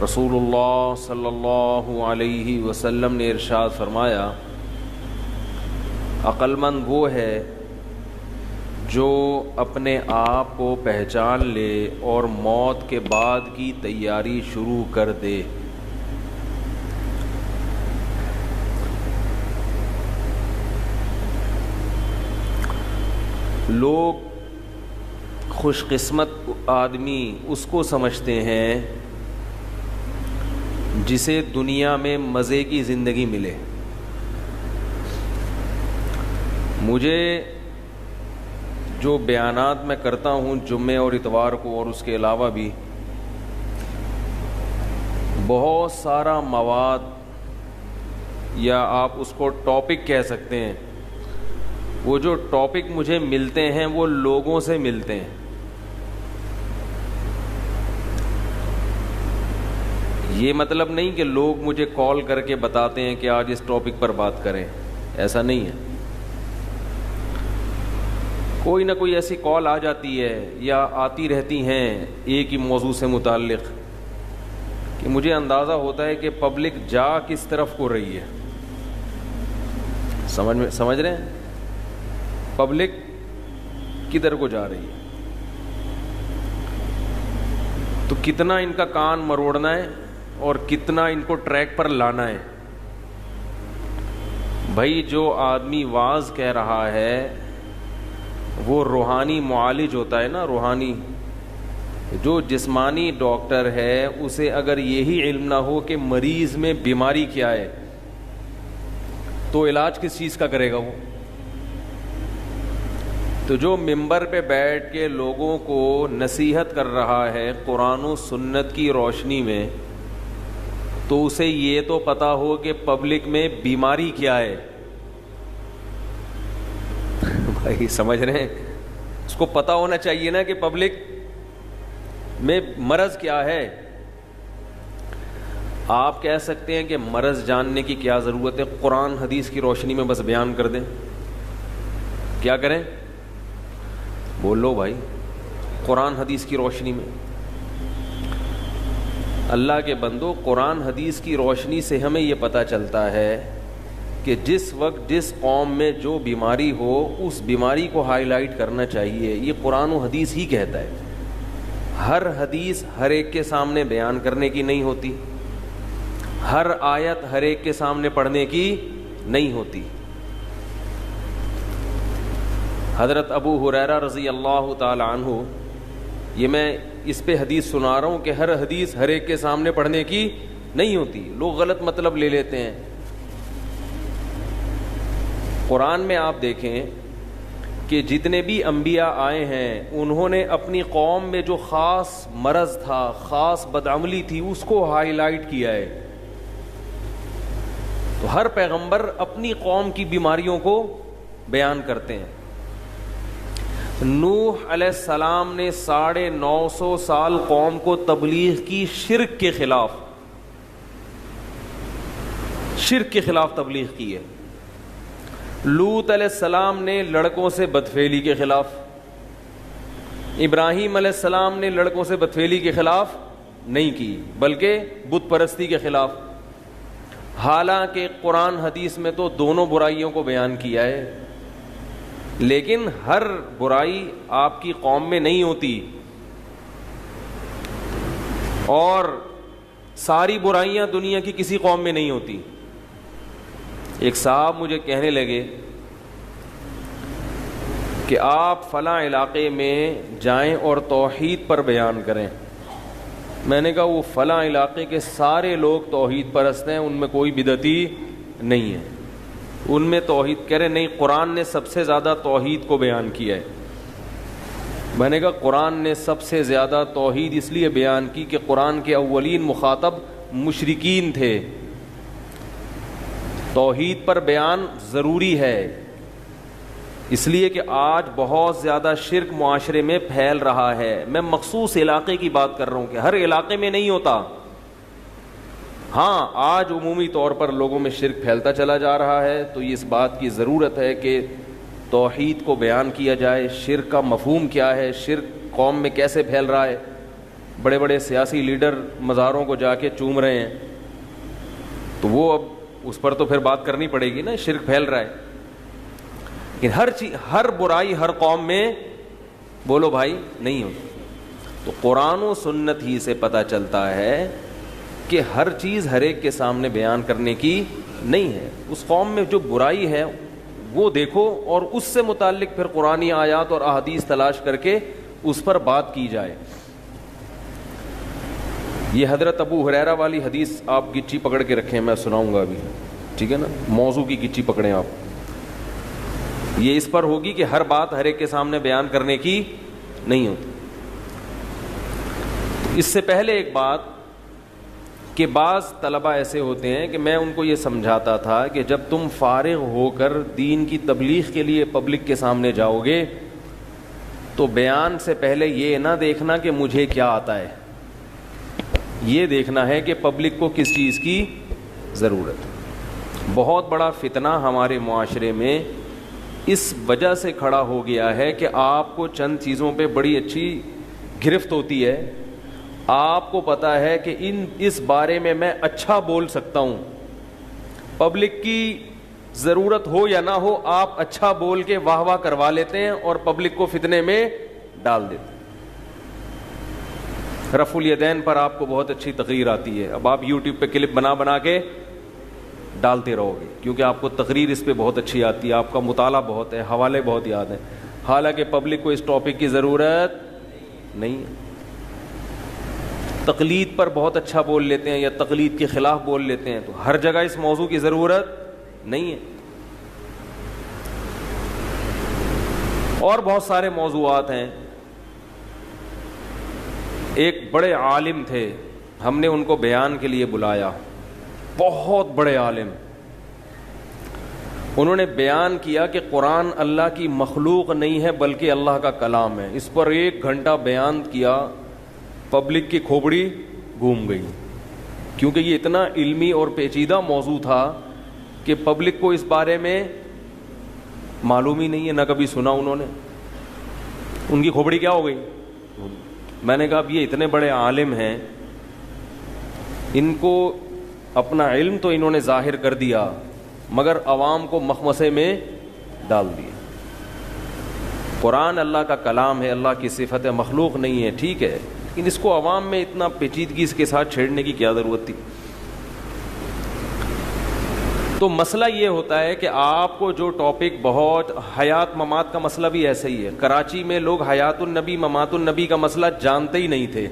رسول اللہ صلی اللہ علیہ وسلم نے ارشاد فرمایا، عقل مند وہ ہے جو اپنے آپ کو پہچان لے اور موت کے بعد کی تیاری شروع کر دے۔ لوگ خوش قسمت آدمی اس کو سمجھتے ہیں جسے دنیا میں مزے کی زندگی ملے۔ مجھے جو بیانات میں کرتا ہوں جمعے اور اتوار کو اور اس کے علاوہ بھی بہت سارا مواد، یا آپ اس کو ٹاپک کہہ سکتے ہیں، وہ جو ٹاپک مجھے ملتے ہیں وہ لوگوں سے ملتے ہیں۔ یہ مطلب نہیں کہ لوگ مجھے کال کر کے بتاتے ہیں کہ آج اس ٹاپک پر بات کریں، ایسا نہیں ہے۔ کوئی نہ کوئی ایسی کال آ جاتی ہے یا آتی رہتی ہیں ایک ہی موضوع سے متعلق کہ مجھے اندازہ ہوتا ہے کہ پبلک جا کس طرف کو رہی ہے۔ سمجھ رہے ہیں؟ پبلک کدھر کو جا رہی ہے، تو کتنا ان کا کان مروڑنا ہے اور کتنا ان کو ٹریک پر لانا ہے۔ بھائی جو آدمی واعظ کہہ رہا ہے وہ روحانی معالج ہوتا ہے نا، روحانی۔ جو جسمانی ڈاکٹر ہے اسے اگر یہی علم نہ ہو کہ مریض میں بیماری کیا ہے تو علاج کس چیز کا کرے گا وہ؟ تو جو ممبر پہ بیٹھ کے لوگوں کو نصیحت کر رہا ہے قرآن و سنت کی روشنی میں، تو اسے یہ تو پتا ہو کہ پبلک میں بیماری کیا ہے۔ بھائی سمجھ رہے ہیں؟ اس کو پتا ہونا چاہیے نا کہ پبلک میں مرض کیا ہے۔ آپ کہہ سکتے ہیں کہ مرض جاننے کی کیا ضرورت ہے، قرآن حدیث کی روشنی میں بس بیان کر دیں۔ کیا کریں؟ بولو بھائی، قرآن حدیث کی روشنی میں۔ اللہ کے بندو، قرآن حدیث کی روشنی سے ہمیں یہ پتہ چلتا ہے کہ جس وقت جس قوم میں جو بیماری ہو اس بیماری کو ہائی لائٹ کرنا چاہیے۔ یہ قرآن و حدیث ہی کہتا ہے۔ ہر حدیث ہر ایک کے سامنے بیان کرنے کی نہیں ہوتی، ہر آیت ہر ایک کے سامنے پڑھنے کی نہیں ہوتی۔ حضرت ابو ہریرہ رضی اللہ تعالی عنہ، یہ میں اس پہ حدیث سنا رہا ہوں کہ ہر حدیث ہر ایک کے سامنے پڑھنے کی نہیں ہوتی، لوگ غلط مطلب لے لیتے ہیں۔ قرآن میں آپ دیکھیں کہ جتنے بھی انبیاء آئے ہیں انہوں نے اپنی قوم میں جو خاص مرض تھا، خاص بدعملی تھی، اس کو ہائی لائٹ کیا ہے۔ تو ہر پیغمبر اپنی قوم کی بیماریوں کو بیان کرتے ہیں۔ نوح علیہ السلام نے 950 سال قوم کو تبلیغ کی شرک کے خلاف تبلیغ کی ہے۔ لوط علیہ السلام نے لڑکوں سے بدفعلی کے خلاف، ابراہیم علیہ السلام نے لڑکوں سے بدفعلی کے خلاف نہیں کی بلکہ بت پرستی کے خلاف۔ حالانکہ قرآن حدیث میں تو دونوں برائیوں کو بیان کیا ہے، لیکن ہر برائی آپ کی قوم میں نہیں ہوتی، اور ساری برائیاں دنیا کی کسی قوم میں نہیں ہوتی۔ ایک صاحب مجھے کہنے لگے کہ آپ فلاں علاقے میں جائیں اور توحید پر بیان کریں۔ میں نے کہا وہ فلاں علاقے کے سارے لوگ توحید پرست ہیں، ان میں کوئی بدعتی نہیں ہے، ان میں توحید۔ کہہ رہے نہیں، قرآن نے سب سے زیادہ توحید کو بیان کیا ہے۔ میں نے کہا قرآن نے سب سے زیادہ توحید اس لیے بیان کی کہ قرآن کے اولین مخاطب مشرکین تھے۔ توحید پر بیان ضروری ہے، اس لیے کہ آج بہت زیادہ شرک معاشرے میں پھیل رہا ہے۔ میں مخصوص علاقے کی بات کر رہا ہوں کہ ہر علاقے میں نہیں ہوتا۔ ہاں آج عمومی طور پر لوگوں میں شرک پھیلتا چلا جا رہا ہے، تو اس بات کی ضرورت ہے کہ توحید کو بیان کیا جائے، شرک کا مفہوم کیا ہے، شرک قوم میں کیسے پھیل رہا ہے۔ بڑے بڑے سیاسی لیڈر مزاروں کو جا کے چوم رہے ہیں, تو وہ اب اس پر تو پھر بات کرنی پڑے گی نا, شرک پھیل رہا ہے. لیکن ہر چیز, ہر برائی ہر قوم میں بولو بھائی نہیں ہوتی. تو قرآن و سنت ہی سے پتہ چلتا ہے کہ ہر چیز ہر ایک کے سامنے بیان کرنے کی نہیں ہے. اس قوم میں جو برائی ہے وہ دیکھو, اور اس سے متعلق پھر قرآنی آیات اور احادیث تلاش کر کے اس پر بات کی جائے. یہ حضرت ابو ہریرہ والی حدیث آپ گچی پکڑ کے رکھیں, میں سناؤں گا ابھی, ٹھیک ہے نا, موضوع کی گچی پکڑیں آپ. یہ اس پر ہوگی کہ ہر بات ہر ایک کے سامنے بیان کرنے کی نہیں ہوتی. اس سے پہلے ایک بات کہ بعض طلبہ ایسے ہوتے ہیں کہ میں ان کو یہ سمجھاتا تھا کہ جب تم فارغ ہو کر دین کی تبلیغ کے لیے پبلک کے سامنے جاؤ گے تو بیان سے پہلے یہ نہ دیکھنا کہ مجھے کیا آتا ہے, یہ دیکھنا ہے کہ پبلک کو کس چیز کی ضرورت ہے. بہت بڑا فتنہ ہمارے معاشرے میں اس وجہ سے کھڑا ہو گیا ہے کہ آپ کو چند چیزوں پہ بڑی اچھی گرفت ہوتی ہے. آپ کو پتا ہے کہ اس بارے میں اچھا بول سکتا ہوں, پبلک کی ضرورت ہو یا نہ ہو آپ اچھا بول کے واہ واہ کروا لیتے ہیں اور پبلک کو فتنے میں ڈال دیتے ہیں. رفع الیدین پر آپ کو بہت اچھی تقریر آتی ہے, اب آپ یوٹیوب پہ کلپ بنا کے ڈالتے رہو گے کیونکہ آپ کو تقریر اس پہ بہت اچھی آتی ہے, آپ کا مطالعہ بہت ہے, حوالے بہت یاد ہیں, حالانکہ پبلک کو اس ٹاپک کی ضرورت نہیں ہے. تقلید پر بہت اچھا بول لیتے ہیں یا تقلید کے خلاف بول لیتے ہیں, تو ہر جگہ اس موضوع کی ضرورت نہیں ہے. اور بہت سارے موضوعات ہیں. ایک بڑے عالم تھے, ہم نے ان کو بیان کے لیے بلایا, بہت بڑے عالم. انہوں نے بیان کیا کہ قرآن اللہ کی مخلوق نہیں ہے بلکہ اللہ کا کلام ہے. اس پر 1 گھنٹہ بیان کیا, پبلک کی کھوپڑی گھوم گئی, کیونکہ یہ اتنا علمی اور پیچیدہ موضوع تھا کہ پبلک کو اس بارے میں معلوم ہی نہیں ہے, نہ کبھی سنا انہوں نے. ان کی کھوپڑی کیا ہو گئی. میں نے کہا اب یہ اتنے بڑے عالم ہیں, ان کو اپنا علم تو انہوں نے ظاہر کر دیا مگر عوام کو مخمصے میں ڈال دیا. قرآن اللہ کا کلام ہے, اللہ کی صفت ہے, مخلوق نہیں ہے, ٹھیک ہے, لیکن اس کو عوام میں اتنا پیچیدگی اس کے ساتھ چھیڑنے کی کیا ضرورت تھی. تو مسئلہ یہ ہوتا ہے کہ آپ کو جو ٹاپک, بہت حیات ممات کا مسئلہ بھی ایسا ہی ہے. کراچی میں لوگ حیات النبی ممات النبی کا مسئلہ جانتے ہی نہیں تھے,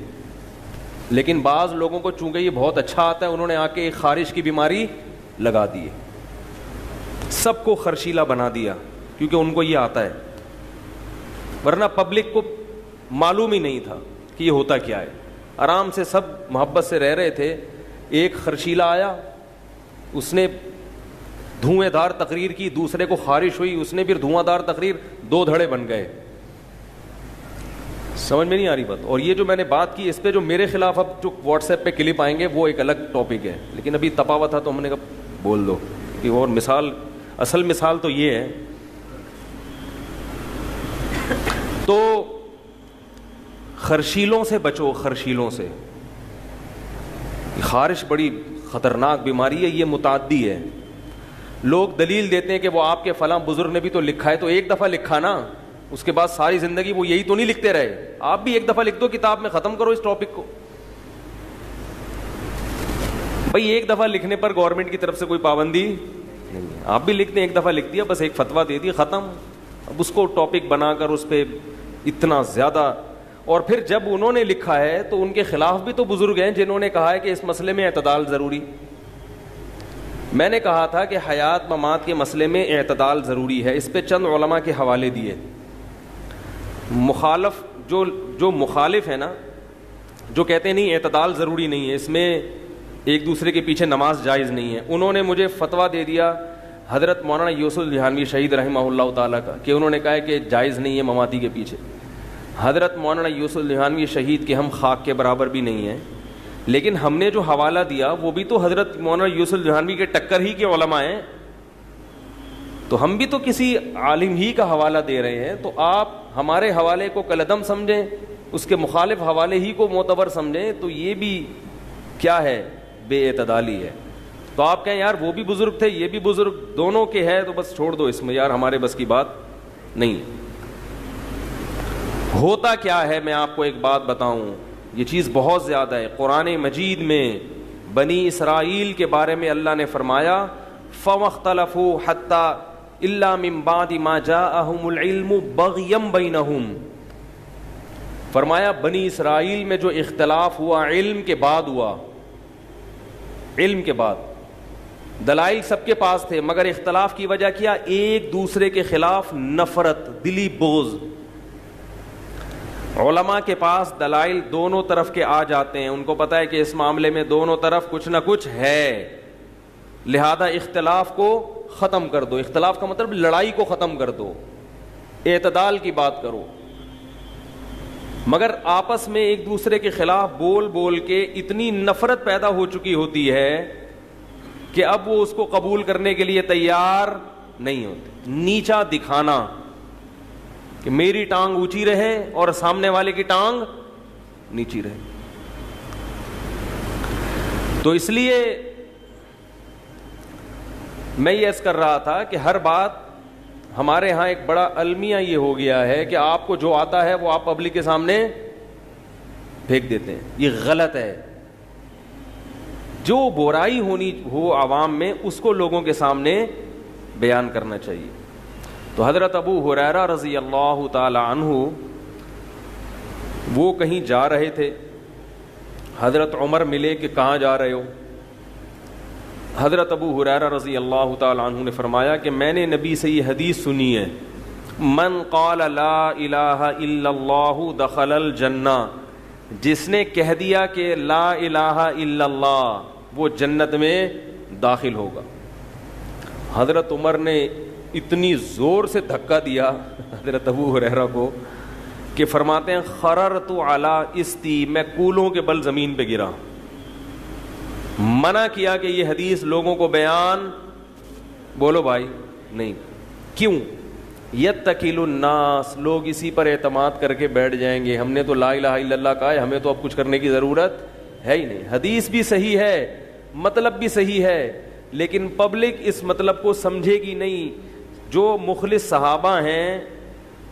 لیکن بعض لوگوں کو چونکہ یہ بہت اچھا آتا ہے انہوں نے آ کے ایک خارش کی بیماری لگا دی ہے, سب کو خرشیلا بنا دیا کیونکہ ان کو یہ آتا ہے, ورنہ پبلک کو معلوم ہی نہیں تھا کہ یہ ہوتا کیا ہے. آرام سے سب محبت سے رہ رہے تھے, ایک خرشیلا آیا, اس نے دھوئیں دار تقریر کی, دوسرے کو خارش ہوئی, اس نے پھر دھواں دار تقریر, 2 دھڑے بن گئے. سمجھ میں نہیں آ رہی بات. اور یہ جو میں نے بات کی اس پہ جو میرے خلاف اب جو واٹس ایپ پہ کلپ آئیں گے وہ ایک الگ ٹاپک ہے, لیکن ابھی تپا ہوا تھا تو ہم نے کہا بول دو کہ, اور مثال, اصل مثال تو یہ ہے. تو خرشیلوں سے بچو, خرشیلوں سے. خارش بڑی خطرناک بیماری ہے, یہ متعدی ہے. لوگ دلیل دیتے ہیں کہ وہ آپ کے فلاں بزرگ نے بھی تو لکھا ہے, تو ایک دفعہ لکھا نا, اس کے بعد ساری زندگی وہ یہی تو نہیں لکھتے رہے. آپ بھی ایک دفعہ لکھ دو کتاب میں, ختم کرو اس ٹاپک کو. بھائی ایک دفعہ لکھنے پر گورنمنٹ کی طرف سے کوئی پابندی نہیں ہے, آپ بھی لکھتے ہیں, ایک دفعہ لکھ دیا, بس ایک فتویٰ دے دی, ختم. اب اس کو ٹاپک بنا کر اس پہ اتنا زیادہ, اور پھر جب انہوں نے لکھا ہے تو ان کے خلاف بھی تو بزرگ ہیں جنہوں نے کہا ہے کہ اس مسئلے میں اعتدال ضروری. میں نے کہا تھا کہ حیات ممات کے مسئلے میں اعتدال ضروری ہے, اس پہ چند علماء کے حوالے دیے. مخالف جو مخالف ہے نا, جو کہتے ہیں نہیں اعتدال ضروری نہیں ہے, اس میں ایک دوسرے کے پیچھے نماز جائز نہیں ہے, انہوں نے مجھے فتویٰ دے دیا حضرت مولانا یوسف جہانوی شہید رحمہ اللہ تعالیٰ کا, کہ انہوں نے کہا ہے کہ جائز نہیں ہے مماتی کے پیچھے. حضرت مولانا یوسف جہانوی شہید کے ہم خاک کے برابر بھی نہیں ہیں, لیکن ہم نے جو حوالہ دیا وہ بھی تو حضرت مولانا یوسف جہانوی کے ٹکر ہی کے علماء ہیں, تو ہم بھی تو کسی عالم ہی کا حوالہ دے رہے ہیں. تو آپ ہمارے حوالے کو کلعدم سمجھیں اس کے مخالف حوالے ہی کو معتبر سمجھیں تو یہ بھی کیا ہے؟ بے اعتدالی ہے. تو آپ کہیں یار وہ بھی بزرگ تھے یہ بھی بزرگ، دونوں کے ہے تو بس چھوڑ دو اس میں، یار ہمارے بس کی بات نہیں. ہوتا کیا ہے میں آپ کو ایک بات بتاؤں، یہ چیز بہت زیادہ ہے. قرآن مجید میں بنی اسرائیل کے بارے میں اللہ نے فرمایا فَمَا اخْتَلَفُوا حَتَّى إِلَّا مِن بَعْدِ مَا جَاءَهُمُ الْعِلْمُ بَغْيًا بَيْنَهُمْ. فرمایا بنی اسرائیل میں جو اختلاف ہوا علم کے بعد ہوا، علم کے بعد. دلائل سب کے پاس تھے مگر اختلاف کی وجہ کیا؟ ایک دوسرے کے خلاف نفرت، دلی بغض. علماء کے پاس دلائل دونوں طرف کے آ جاتے ہیں، ان کو پتہ ہے کہ اس معاملے میں دونوں طرف کچھ نہ کچھ ہے، لہذا اختلاف کو ختم کر دو. اختلاف کا مطلب لڑائی کو ختم کر دو، اعتدال کی بات کرو. مگر آپس میں ایک دوسرے کے خلاف بول بول کے اتنی نفرت پیدا ہو چکی ہوتی ہے کہ اب وہ اس کو قبول کرنے کے لیے تیار نہیں ہوتے. نیچا دکھانا کہ میری ٹانگ اونچی رہے اور سامنے والے کی ٹانگ نیچی رہے. تو اس لیے میں یہ عرض کر رہا تھا کہ ہر بات ہمارے ہاں ایک بڑا المیہ یہ ہو گیا ہے کہ آپ کو جو آتا ہے وہ آپ پبلک کے سامنے پھینک دیتے ہیں. یہ غلط ہے. جو برائی ہونی ہو عوام میں اس کو لوگوں کے سامنے بیان کرنا چاہیے. تو حضرت ابو ہریرہ رضی اللہ تعالی عنہ وہ کہیں جا رہے تھے، حضرت عمر ملے کہ کہاں جا رہے ہو؟ حضرت ابو ہریرہ رضی اللہ تعالی عنہ نے فرمایا کہ میں نے نبی سے یہ حدیث سنی ہے، من قال لا الہ الا اللہ دخل الجنہ، جس نے کہہ دیا کہ لا الہ الا اللہ وہ جنت میں داخل ہوگا. حضرت عمر نے اتنی زور سے دھکا دیا حضرت ابو ہریرہ کو کہ فرماتے ہیں خررت علی استی، میں کولوں کے بل زمین پہ گرا. منع کیا کہ یہ حدیث لوگوں کو بیان بولو بھائی نہیں. کیوں؟ یتکل الناس، لوگ اسی پر اعتماد کر کے بیٹھ جائیں گے، ہم نے تو لا الہ الا اللہ کہا ہے، ہمیں تو اب کچھ کرنے کی ضرورت ہے ہی نہیں. حدیث بھی صحیح ہے، مطلب بھی صحیح ہے، لیکن پبلک اس مطلب کو سمجھے گی نہیں. جو مخلص صحابہ ہیں،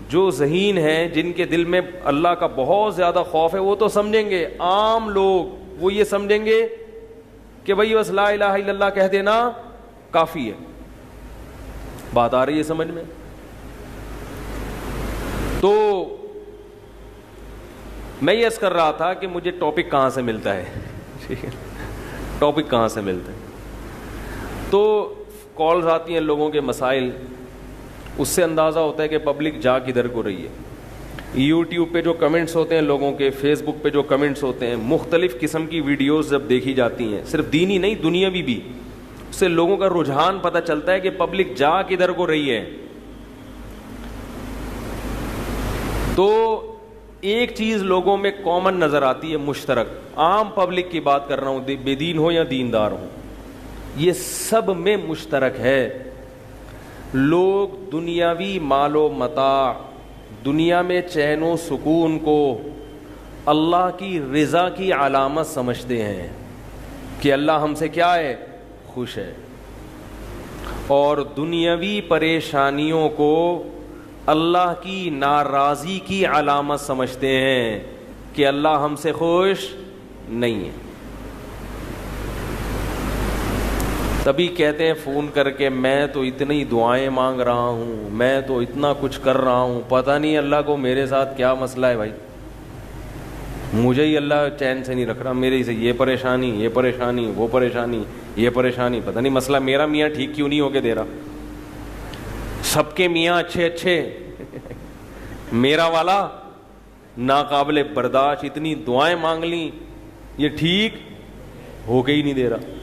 جو ذہین ہیں، جن کے دل میں اللہ کا بہت زیادہ خوف ہے، وہ تو سمجھیں گے. عام لوگ وہ یہ سمجھیں گے کہ بھئی بس لا الہ الا اللہ کہہ دینا کافی ہے. بات آ رہی ہے سمجھ میں؟ تو میں یہ عرض کر رہا تھا کہ مجھے ٹاپک کہاں سے ملتا ہے ٹاپک کہاں سے ملتا ہے. تو کالز آتی ہیں لوگوں کے مسائل، اس سے اندازہ ہوتا ہے کہ پبلک جا کدھر کو رہی ہے. یوٹیوب پہ جو کمنٹس ہوتے ہیں لوگوں کے، فیس بک پہ جو کمنٹس ہوتے ہیں، مختلف قسم کی ویڈیوز جب دیکھی جاتی ہیں، صرف دینی نہیں دنیاوی بھی، اس سے لوگوں کا رجحان پتہ چلتا ہے کہ پبلک جا کدھر کو رہی ہے. تو ایک چیز لوگوں میں کامن نظر آتی ہے، مشترک. عام پبلک کی بات کر رہا ہوں، بے دین ہو یا دیندار ہو، یہ سب میں مشترک ہے. لوگ دنیاوی مال و متاع، دنیا میں چین و سکون کو اللہ کی رضا کی علامت سمجھتے ہیں کہ اللہ ہم سے کیا ہے؟ خوش ہے. اور دنیاوی پریشانیوں کو اللہ کی ناراضی کی علامت سمجھتے ہیں کہ اللہ ہم سے خوش نہیں ہے. تبھی کہتے ہیں فون کر کے میں تو اتنی دعائیں مانگ رہا ہوں، میں تو اتنا کچھ کر رہا ہوں، پتہ نہیں اللہ کو میرے ساتھ کیا مسئلہ ہے. بھائی مجھے ہی اللہ چین سے نہیں رکھ رہا، میرے سے یہ پریشانی وہ پریشانی یہ پریشانی، پتہ نہیں مسئلہ میرا میاں ٹھیک کیوں نہیں ہو کے دے رہا. سب کے میاں اچھے میرا والا ناقابل برداشت، اتنی دعائیں مانگ لیں یہ ٹھیک ہو کے ہی نہیں دے رہا.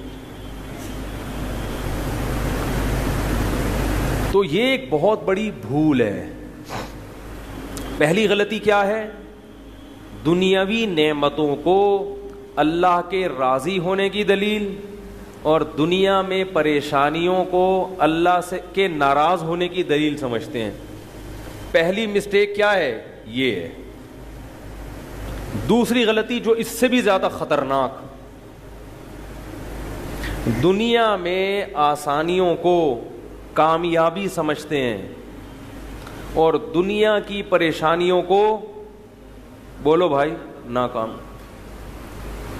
تو یہ ایک بہت بڑی بھول ہے. پہلی غلطی کیا ہے؟ دنیاوی نعمتوں کو اللہ کے راضی ہونے کی دلیل اور دنیا میں پریشانیوں کو اللہ سے کے ناراض ہونے کی دلیل سمجھتے ہیں. پہلی مسٹیک کیا ہے؟ یہ ہے. دوسری غلطی جو اس سے بھی زیادہ خطرناک، دنیا میں آسانیوں کو کامیابی سمجھتے ہیں اور دنیا کی پریشانیوں کو، بولو بھائی، ناکام۔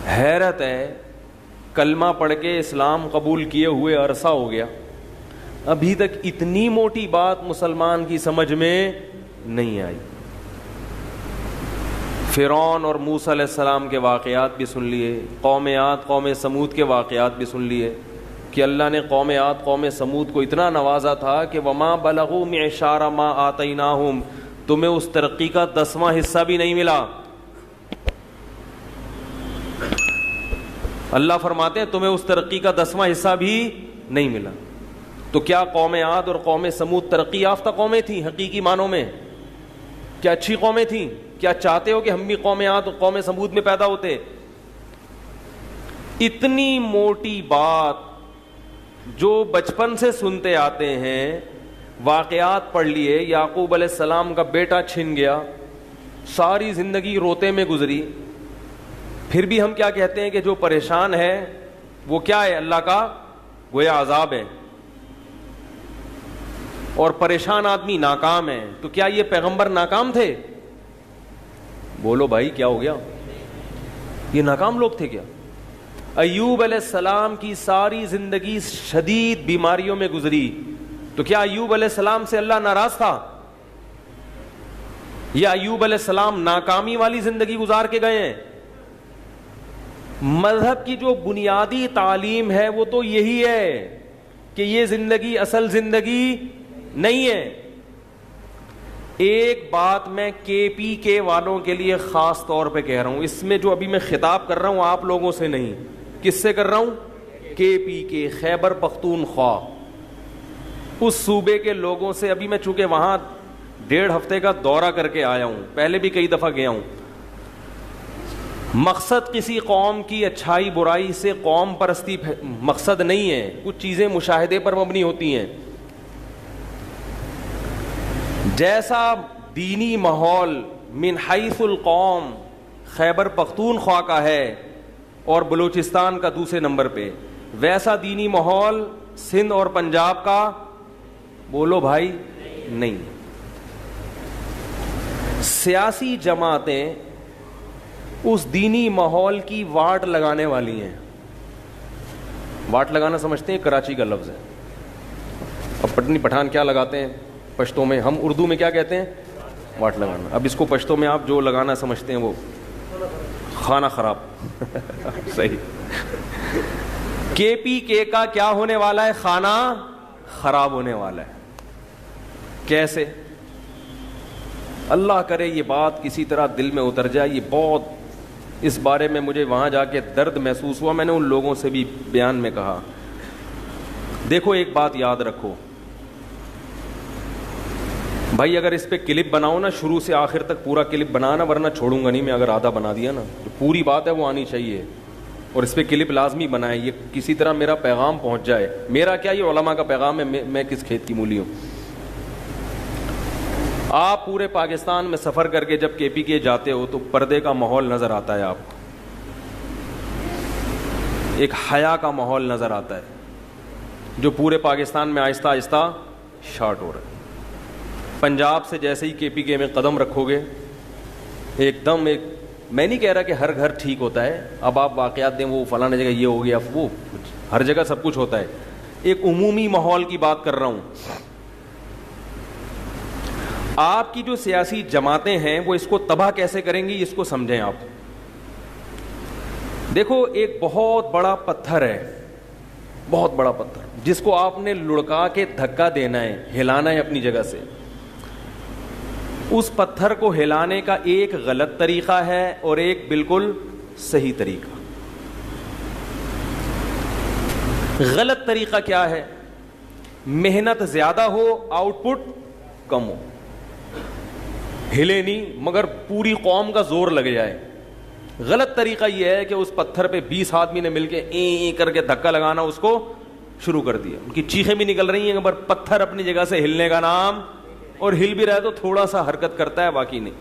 حیرت ہے، کلمہ پڑھ کے اسلام قبول کیے ہوئے عرصہ ہو گیا، ابھی تک اتنی موٹی بات مسلمان کی سمجھ میں نہیں آئی۔ فرعون اور موسیٰ علیہ السلام کے واقعات بھی سن لیے، قوم عاد قوم سمود کے واقعات بھی سن لیے کہ اللہ نے قوم عاد قوم سمود کو اتنا نوازا تھا کہ وما بلغوا معشار ما آتیناہم، تمہیں اس ترقی کا 10واں حصہ بھی نہیں ملا۔ اللہ فرماتے ہیں تمہیں اس ترقی کا 10واں حصہ بھی نہیں ملا۔ تو کیا قوم عاد اور قوم سمود ترقی یافتہ قومیں تھیں حقیقی معنوں میں؟ کیا اچھی قومیں تھیں؟ کیا چاہتے ہو کہ ہم بھی قوم عاد اور قوم سمود میں پیدا ہوتے؟ اتنی موٹی بات جو بچپن سے سنتے آتے ہیں، واقعات پڑھ لیے، یعقوب علیہ السلام کا بیٹا چھن گیا، ساری زندگی روتے میں گزری، پھر بھی ہم کیا کہتے ہیں کہ جو پریشان ہے وہ کیا ہے؟ اللہ کا گویا عذاب ہے، اور پریشان آدمی ناکام ہے۔ تو کیا یہ پیغمبر ناکام تھے؟ بولو بھائی، کیا ہو گیا؟ یہ ناکام لوگ تھے کیا؟ ایوب علیہ السلام کی ساری زندگی شدید بیماریوں میں گزری، تو کیا ایوب علیہ السلام سے اللہ ناراض تھا؟ یا ایوب علیہ السلام ناکامی والی زندگی گزار کے گئے ہیں؟ مذہب کی جو بنیادی تعلیم ہے وہ تو یہی ہے کہ یہ زندگی اصل زندگی نہیں ہے۔ ایک بات میں کے پی کے والوں کے لیے خاص طور پہ کہہ رہا ہوں، اس میں جو ابھی میں خطاب کر رہا ہوں آپ لوگوں سے نہیں، کس سے کر رہا ہوں؟ کے پی کے، خیبر پختونخوا، اس صوبے کے لوگوں سے۔ ابھی میں چونکہ وہاں 1.5 ہفتے کا دورہ کر کے آیا ہوں، پہلے بھی کئی دفعہ گیا ہوں۔ مقصد کسی قوم کی اچھائی برائی سے قوم پرستی مقصد نہیں ہے، کچھ چیزیں مشاہدے پر مبنی ہوتی ہیں۔ جیسا دینی ماحول من حیث القوم خیبر پختونخوا کا ہے اور بلوچستان کا دوسرے نمبر پہ، ویسا دینی ماحول سندھ اور پنجاب کا، بولو بھائی، نہیں۔ سیاسی جماعتیں اس دینی ماحول کی واٹ لگانے والی ہیں۔ واٹ لگانا سمجھتے ہیں؟ کراچی کا لفظ ہے۔ اب پٹنی پٹھان کیا لگاتے ہیں پشتوں میں؟ ہم اردو میں کیا کہتے ہیں؟ واٹ لگانا۔ اب اس کو پشتوں میں آپ جو لگانا سمجھتے ہیں وہ خانہ خراب۔ صحیح۔ کے پی کے کا کیا ہونے والا ہے؟ خانہ خراب ہونے والا ہے۔ کیسے؟ اللہ کرے یہ بات کسی طرح دل میں اتر جائے۔ یہ بہت، اس بارے میں مجھے وہاں جا کے درد محسوس ہوا، میں نے ان لوگوں سے بھی بیان میں کہا، دیکھو ایک بات یاد رکھو بھائی، اگر اس پہ کلپ بناؤ نا، شروع سے آخر تک پورا کلپ بنانا، ورنہ چھوڑوں گا نہیں میں۔ اگر آدھا بنا دیا نا، تو پوری بات ہے وہ آنی چاہیے، اور اس پہ کلپ لازمی بنائے، یہ کسی طرح میرا پیغام پہنچ جائے۔ میرا کیا، یہ علماء کا پیغام ہے، میں کس کھیت کی مولی ہوں۔ آپ پورے پاکستان میں سفر کر کے جب کے پی کے جاتے ہو تو پردے کا ماحول نظر آتا ہے، آپ کو ایک حیا کا ماحول نظر آتا ہے، جو پورے پاکستان میں آہستہ آہستہ شارٹ ہو رہا ہے۔ پنجاب سے جیسے ہی کے پی کے میں قدم رکھو گے، ایک دم ایک، میں نہیں کہہ رہا کہ ہر گھر ٹھیک ہوتا ہے، اب آپ واقعات دیں وہ فلاں جگہ یہ ہو گیا، وہ ہر جگہ سب کچھ ہوتا ہے، ایک عمومی ماحول کی بات کر رہا ہوں۔ آپ کی جو سیاسی جماعتیں ہیں وہ اس کو تباہ کیسے کریں گی، اس کو سمجھیں آپ۔ دیکھو ایک بہت بڑا پتھر ہے، بہت بڑا پتھر، جس کو آپ نے لڑکا کے دھکا دینا ہے، ہلانا ہے اپنی جگہ سے۔ اس پتھر کو ہلانے کا ایک غلط طریقہ ہے اور ایک بالکل صحیح طریقہ۔ غلط طریقہ کیا ہے؟ محنت زیادہ ہو، آؤٹ پٹ کم ہو، ہلے نہیں مگر پوری قوم کا زور لگ جائے۔ غلط طریقہ یہ ہے کہ اس پتھر پہ 20 آدمی نے مل کے کر کے دھکا لگانا، اس کو شروع کر دیا، ان کی چیخیں بھی نکل رہی ہیں، پر پتھر اپنی جگہ سے ہلنے کا نام، اور ہل بھی رہا ہے تو تھوڑا سا حرکت کرتا ہے، باقی نہیں۔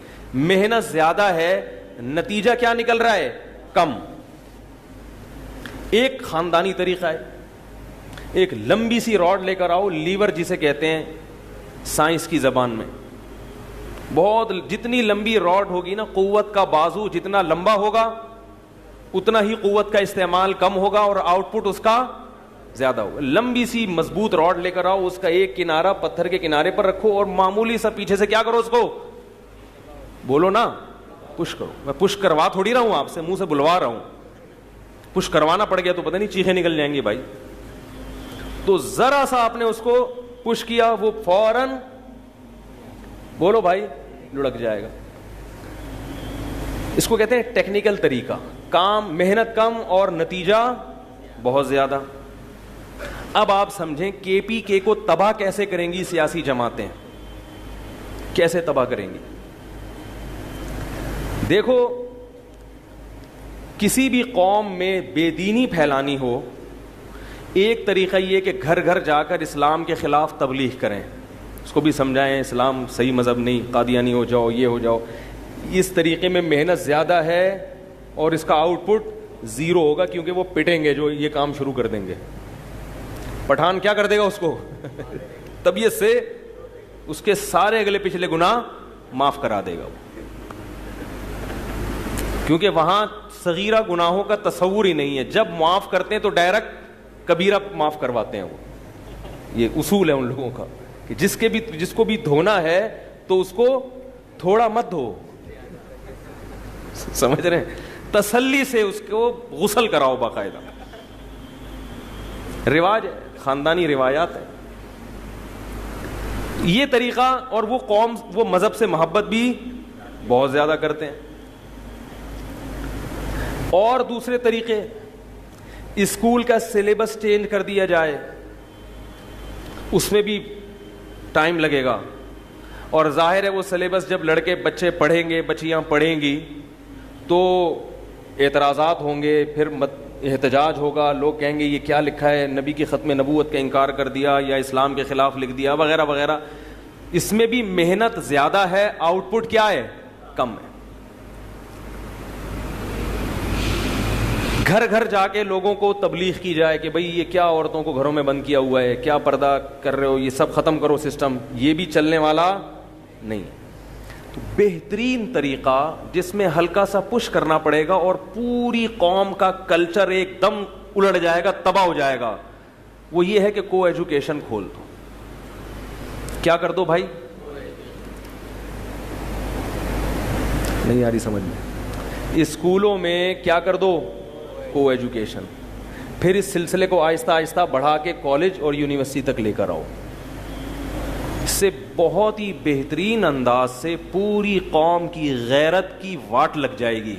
محنت زیادہ ہے، نتیجہ کیا نکل رہا ہے؟ کم. ایک خاندانی طریقہ ہے, ایک لمبی سی راڈ لے کر آؤ, لیور جسے کہتے ہیں سائنس کی زبان میں, بہت جتنی لمبی راڈ ہوگی نا, قوت کا بازو جتنا لمبا ہوگا اتنا ہی قوت کا استعمال کم ہوگا اور آؤٹ پٹ اس کا زیادہ ہوگا. لمبی سی مضبوط راڈ لے کر آؤ, اس کا ایک کنارہ پتھر کے کنارے پر رکھو اور معمولی سا پیچھے سے کیا کرو, اس کو بولو نا پش کرو. میں پش کروا تھوڑی رہا ہوں آپ سے, منہ سے بلوا رہا ہوں. پش کروانا پڑ گیا تو پتہ نہیں چیخیں نکل جائیں گی بھائی. تو ذرا سا آپ نے اس کو پش کیا, وہ فوراً بولو بھائی لڑک جائے گا. اس کو کہتے ہیں ٹیکنیکل طریقہ, کام محنت کم اور نتیجہ بہت زیادہ. اب آپ سمجھیں کے پی کے کو تباہ کیسے کریں گی سیاسی جماعتیں, کیسے تباہ کریں گی؟ دیکھو, کسی بھی قوم میں بے دینی پھیلانی ہو, ایک طریقہ یہ کہ گھر گھر جا کر اسلام کے خلاف تبلیغ کریں, اس کو بھی سمجھائیں اسلام صحیح مذہب نہیں, قادیانی ہو جاؤ, یہ ہو جاؤ. اس طریقے میں محنت زیادہ ہے اور اس کا آؤٹ پٹ زیرو ہوگا, کیونکہ وہ پٹیں گے جو یہ کام شروع کر دیں گے. پٹھان کیا کر دے گا اس کو طبیعت سے اس کے سارے اگلے پچھلے گناہ معاف کرا دے گا, کیونکہ وہاں صغیرہ گناہوں کا تصور ہی نہیں ہے. جب معاف کرتے ہیں تو ڈائریکٹ کبیرہ معاف کرواتے ہیں. وہ یہ اصول ہے ان لوگوں کا کہ جس کو بھی دھونا ہے تو اس کو تھوڑا مت دھو, سمجھ رہے ہیں, تسلی سے اس کو غسل کراؤ باقاعدہ. رواج ہے, خاندانی روایات ہے یہ طریقہ. اور وہ قوم وہ مذہب سے محبت بھی بہت زیادہ کرتے ہیں. اور دوسرے طریقے, اسکول کا سلیبس چینج کر دیا جائے, اس میں بھی ٹائم لگے گا. اور ظاہر ہے وہ سلیبس جب لڑکے بچے پڑھیں گے, بچیاں پڑھیں گی, تو اعتراضات ہوں گے, پھر احتجاج ہوگا, لوگ کہیں گے یہ کیا لکھا ہے, نبی کی ختم نبوت کا انکار کر دیا یا اسلام کے خلاف لکھ دیا وغیرہ وغیرہ. اس میں بھی محنت زیادہ ہے, آؤٹ پٹ کیا ہے, کم ہے. گھر گھر جا کے لوگوں کو تبلیغ کی جائے کہ بھئی یہ کیا عورتوں کو گھروں میں بند کیا ہوا ہے, کیا پردہ کر رہے ہو, یہ سب ختم کرو سسٹم, یہ بھی چلنے والا نہیں. تو بہترین طریقہ جس میں ہلکا سا پش کرنا پڑے گا اور پوری قوم کا کلچر ایک دم الٹ جائے گا, تباہ ہو جائے گا, وہ یہ ہے کہ کو ایجوکیشن کھول دو. کیا کر دو بھائی, نہیں آ رہی سمجھ میں؟ اسکولوں میں کیا کر دو, کو ایجوکیشن. پھر اس سلسلے کو آہستہ آہستہ بڑھا کے کالج اور یونیورسٹی تک لے کر آؤ. اس سے بہت ہی بہترین انداز سے پوری قوم کی غیرت کی واٹ لگ جائے گی.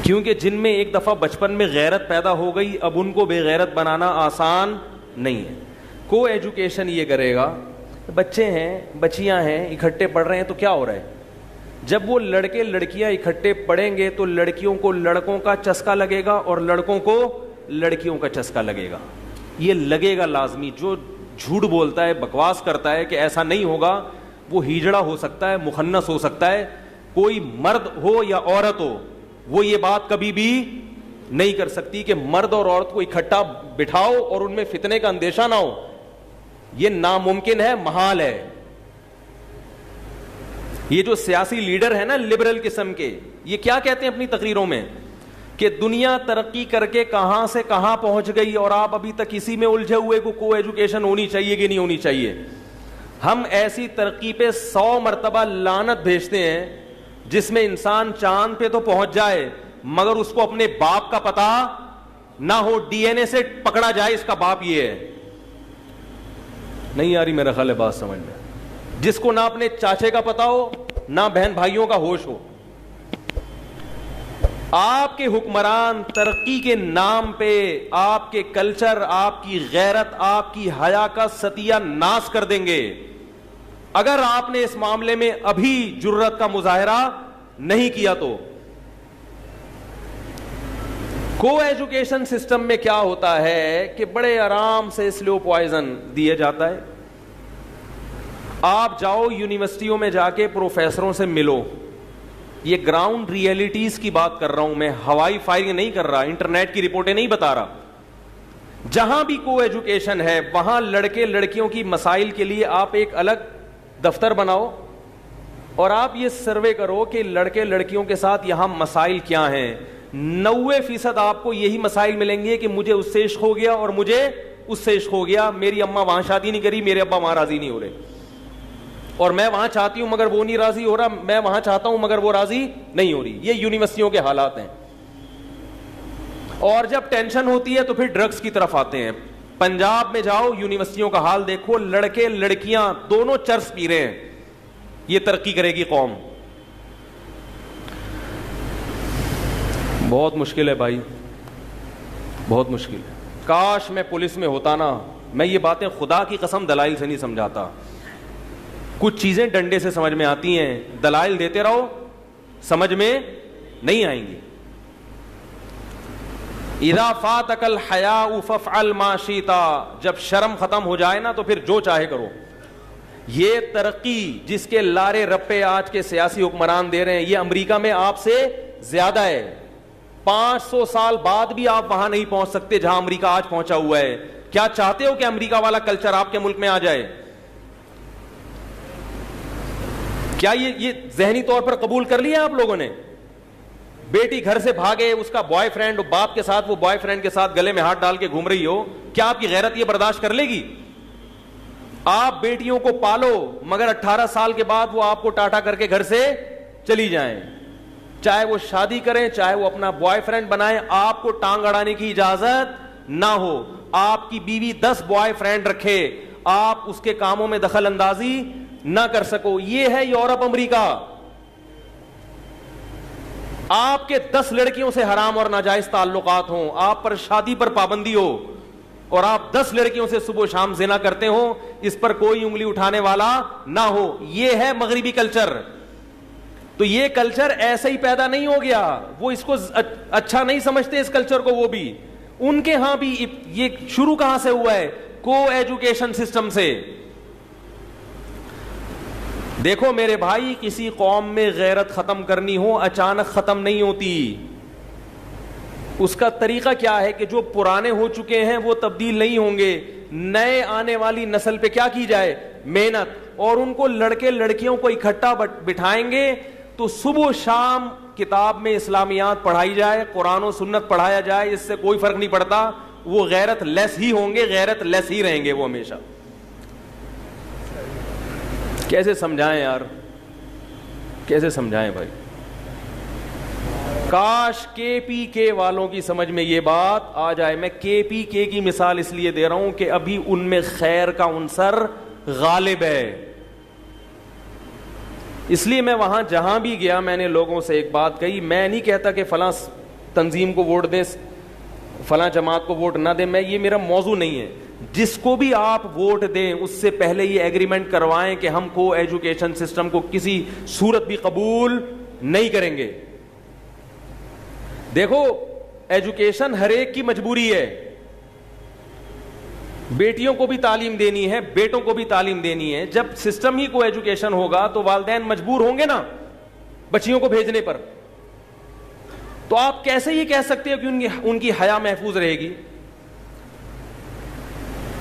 کیونکہ جن میں ایک دفعہ بچپن میں غیرت پیدا ہو گئی, اب ان کو بے غیرت بنانا آسان نہیں ہے. کو ایجوکیشن یہ کرے گا, بچے ہیں بچیاں ہیں اکٹھے پڑھ رہے ہیں تو کیا ہو رہا ہے, جب وہ لڑکے لڑکیاں اکٹھے پڑھیں گے تو لڑکیوں کو لڑکوں کا چسکا لگے گا اور لڑکوں کو لڑکیوں کا چسکا لگے گا. یہ لگے گا لازمی. جو جھوٹ بولتا ہے, بکواس کرتا ہے کہ ایسا نہیں ہوگا, وہ ہیجڑا ہو سکتا ہے, مخنث ہو سکتا ہے, کوئی مرد ہو یا عورت ہو, وہ یہ بات کبھی بھی نہیں کر سکتی کہ مرد اور عورت کو اکٹھا بٹھاؤ اور ان میں فتنے کا اندیشہ نہ ہو. یہ ناممکن ہے, محال ہے. یہ جو سیاسی لیڈر ہے نا لبرل قسم کے, یہ کیا کہتے ہیں اپنی تقریروں میں کہ دنیا ترقی کر کے کہاں سے کہاں پہنچ گئی اور آپ ابھی تک اسی میں الجھے ہوئے کو ایجوکیشن ہونی چاہیے کہ نہیں ہونی چاہیے. ہم ایسی ترقی پہ 100 مرتبہ لعنت بھیجتے ہیں جس میں انسان چاند پہ تو پہنچ جائے مگر اس کو اپنے باپ کا پتہ نہ ہو, ڈی این اے سے پکڑا جائے اس کا باپ یہ ہے. نہیں آ رہی میرا خیال ہے بات سمجھ میں؟ جس کو نہ اپنے چاچے کا پتہ ہو نہ بہن بھائیوں کا ہوش ہو. آپ کے حکمران ترقی کے نام پہ آپ کے کلچر, آپ کی غیرت, آپ کی حیا کا ستیہ ناش کر دیں گے اگر آپ نے اس معاملے میں ابھی جرت کا مظاہرہ نہیں کیا تو. کو ایجوکیشن سسٹم میں کیا ہوتا ہے کہ بڑے آرام سے سلو پوائزن دیا جاتا ہے. آپ جاؤ یونیورسٹیوں میں جا کے پروفیسروں سے ملو, یہ گراؤنڈ ریئلٹیز کی بات کر رہا ہوں میں, ہوائی فائرنگ نہیں کر رہا, انٹرنیٹ کی رپورٹیں نہیں بتا رہا. جہاں بھی کو ایجوکیشن ہے وہاں لڑکے لڑکیوں کی مسائل کے لیے آپ ایک الگ دفتر بناؤ اور آپ یہ سروے کرو کہ لڑکے لڑکیوں کے ساتھ یہاں مسائل کیا ہیں. 90% آپ کو یہی مسائل ملیں گے کہ مجھے اس سے عشق ہو گیا اور مجھے اس سے عشق ہو گیا, میری اماں وہاں شادی نہیں کری, میرے ابا وہاں راضی نہیں ہو رہے, اور میں وہاں چاہتی ہوں مگر وہ نہیں راضی ہو رہا, میں وہاں چاہتا ہوں مگر وہ راضی نہیں ہو رہی. یہ یونیورسٹیوں کے حالات ہیں. اور جب ٹینشن ہوتی ہے تو پھر ڈرگز کی طرف آتے ہیں. پنجاب میں جاؤ, یونیورسٹیوں کا حال دیکھو, لڑکے لڑکیاں دونوں چرس پی رہے ہیں. یہ ترقی کرے گی قوم؟ بہت مشکل ہے بھائی, بہت مشکل ہے. کاش میں پولیس میں ہوتا نا. میں یہ باتیں خدا کی قسم دلائل سے نہیں سمجھاتا. کچھ چیزیں ڈنڈے سے سمجھ میں آتی ہیں, دلائل دیتے رہو سمجھ میں نہیں آئیں گی. اذا فاتک الحیاء فافعل ما شئت, جب شرم ختم ہو جائے نا تو پھر جو چاہے کرو. یہ ترقی جس کے لارے رپے آج کے سیاسی حکمران دے رہے ہیں, یہ امریکہ میں آپ سے زیادہ ہے. 500 سال بعد بھی آپ وہاں نہیں پہنچ سکتے جہاں امریکہ آج پہنچا ہوا ہے. کیا چاہتے ہو کہ امریکہ والا کلچر آپ کے ملک میں آ جائے؟ کیا یہ ذہنی طور پر قبول کر لیا آپ لوگوں نے؟ بیٹی گھر سے بھاگے, اس کا بوائے فرینڈ باپ کے ساتھ, وہ بوائے فرینڈ کے ساتھ گلے میں ہاتھ ڈال کے گھوم رہی ہو, کیا آپ کی غیرت یہ برداشت کر لے گی؟ آپ بیٹیوں کو پالو مگر 18 سال کے بعد وہ آپ کو ٹاٹا کر کے گھر سے چلی جائیں, چاہے وہ شادی کریں چاہے وہ اپنا بوائے فرینڈ بنائیں, آپ کو ٹانگ اڑانے کی اجازت نہ ہو. آپ کی بیوی 10 بوائے فرینڈ رکھے, آپ اس کے کاموں میں دخل اندازی نہ کر سکو. یہ ہے یورپ امریکہ. آپ کے 10 لڑکیوں سے حرام اور ناجائز تعلقات ہوں, آپ پر شادی پر پابندی ہو, اور آپ 10 لڑکیوں سے صبح و شام زنا کرتے ہو, اس پر کوئی انگلی اٹھانے والا نہ ہو. یہ ہے مغربی کلچر. تو یہ کلچر ایسے ہی پیدا نہیں ہو گیا, وہ اس کو اچھا نہیں سمجھتے اس کلچر کو. وہ بھی ان کے ہاں بھی یہ شروع کہاں سے ہوا ہے؟ کو ایجوکیشن سسٹم سے. دیکھو میرے بھائی, کسی قوم میں غیرت ختم کرنی ہو اچانک ختم نہیں ہوتی. اس کا طریقہ کیا ہے کہ جو پرانے ہو چکے ہیں وہ تبدیل نہیں ہوں گے. نئے آنے والی نسل پہ کیا کی جائے؟ محنت. اور ان کو لڑکے لڑکیوں کو اکٹھا بٹھائیں گے تو صبح و شام کتاب میں اسلامیات پڑھائی جائے, قرآن و سنت پڑھایا جائے, اس سے کوئی فرق نہیں پڑتا. وہ غیرت لیس ہی ہوں گے, غیرت لیس ہی رہیں گے وہ ہمیشہ. کیسے سمجھائیں یار, کیسے سمجھائیں بھائی؟ کاش کے پی کے والوں کی سمجھ میں یہ بات آ جائے. میں کے پی کے کی مثال اس لیے دے رہا ہوں کہ ابھی ان میں خیر کا عنصر غالب ہے. اس لیے میں وہاں جہاں بھی گیا میں نے لوگوں سے ایک بات کہی, میں نہیں کہتا کہ فلاں تنظیم کو ووٹ دیں, فلاں جماعت کو ووٹ نہ دیں, میں یہ میرا موضوع نہیں ہے. جس کو بھی آپ ووٹ دیں اس سے پہلے یہ ایگریمنٹ کروائیں کہ ہم کو ایجوکیشن سسٹم کو کسی صورت بھی قبول نہیں کریں گے. دیکھو ایجوکیشن ہر ایک کی مجبوری ہے. بیٹیوں کو بھی تعلیم دینی ہے, بیٹوں کو بھی تعلیم دینی ہے. جب سسٹم ہی کو ایجوکیشن ہوگا تو والدین مجبور ہوں گے نا بچیوں کو بھیجنے پر. تو آپ کیسے یہ کہہ سکتے ہو کہ ان کی حیا محفوظ رہے گی؟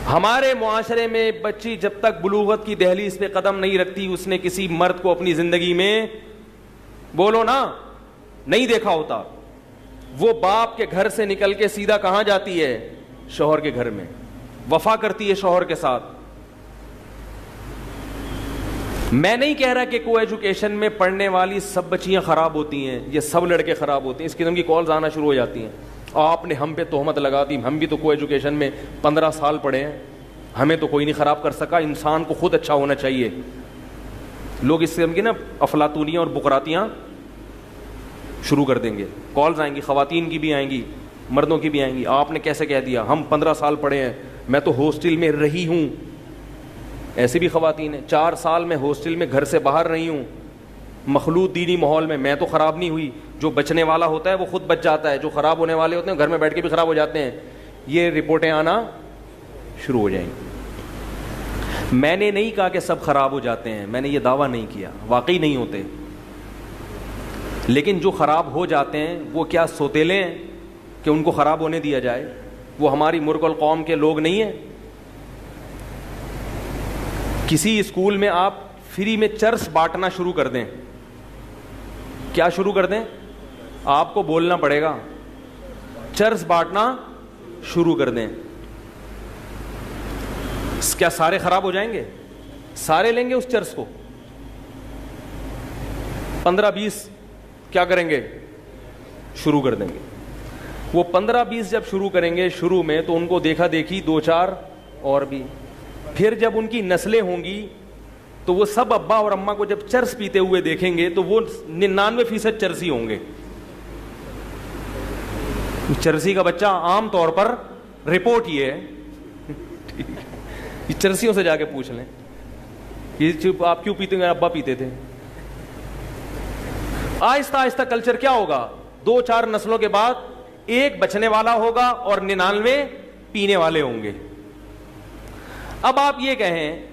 ہمارے معاشرے میں بچی جب تک بلوغت کی دہلیز پہ قدم نہیں رکھتی اس نے کسی مرد کو اپنی زندگی میں, بولو نا, نہیں دیکھا ہوتا. وہ باپ کے گھر سے نکل کے سیدھا کہاں جاتی ہے؟ شوہر کے گھر میں, وفا کرتی ہے شوہر کے ساتھ. میں نہیں کہہ رہا کہ کو ایجوکیشن میں پڑھنے والی سب بچیاں خراب ہوتی ہیں, یہ سب لڑکے خراب ہوتے ہیں. اس قسم کی کالز آنا شروع ہو جاتی ہیں, آپ نے ہم پہ تہمت لگا دی, ہم بھی تو کو ایجوکیشن میں 15 سال پڑھے ہیں, ہمیں تو کوئی نہیں خراب کر سکا, انسان کو خود اچھا ہونا چاہیے. لوگ اس قسم کی نا افلاطونیاں اور بکراتیاں شروع کر دیں گے. کالز آئیں گی, خواتین کی بھی آئیں گی, مردوں کی بھی آئیں گی. آپ نے کیسے کہہ دیا, ہم 15 سال پڑھے ہیں, میں تو ہاسٹل میں رہی ہوں. ایسی بھی خواتین ہیں, 4 سال میں ہاسٹل میں گھر سے باہر رہی ہوں, مخلوط دینی ماحول میں تو خراب نہیں ہوئی. جو بچنے والا ہوتا ہے وہ خود بچ جاتا ہے, جو خراب ہونے والے ہوتے ہیں گھر میں بیٹھ کے بھی خراب ہو جاتے ہیں. یہ رپورٹیں آنا شروع ہو جائیں گی. میں نے نہیں کہا کہ سب خراب ہو جاتے ہیں, میں نے یہ دعویٰ نہیں کیا, واقعی نہیں ہوتے. لیکن جو خراب ہو جاتے ہیں وہ کیا سوتیلے ہیں کہ ان کو خراب ہونے دیا جائے؟ وہ ہماری ملک اور قوم کے لوگ نہیں ہیں؟ کسی اسکول میں آپ فری میں چرس بانٹنا شروع کر دیں، کیا شروع کر دیں؟ آپ کو بولنا پڑے گا، چرس بانٹنا شروع کر دیں، کیا سارے خراب ہو جائیں گے؟ سارے لیں گے اس چرس کو؟ 15-20 کیا کریں گے؟ شروع کر دیں گے۔ وہ 15-20 جب شروع کریں گے شروع میں تو ان کو دیکھا دیکھی 2-4 اور بھی، پھر جب ان کی نسلیں ہوں گی تو وہ سب ابا اور اماں کو جب چرس پیتے ہوئے دیکھیں گے تو وہ 99% چرسی ہوں گے۔ چرسی کا بچہ عام طور پر رپورٹ یہ ہے، چرسیوں سے جا کے پوچھ لیں آپ کیوں پیتے ہیں؟ ابا پیتے تھے۔ آہستہ آہستہ کلچر کیا ہوگا؟ 2-4 نسلوں کے بعد ایک بچنے والا ہوگا اور 99 پینے والے ہوں گے۔ اب آپ یہ کہیں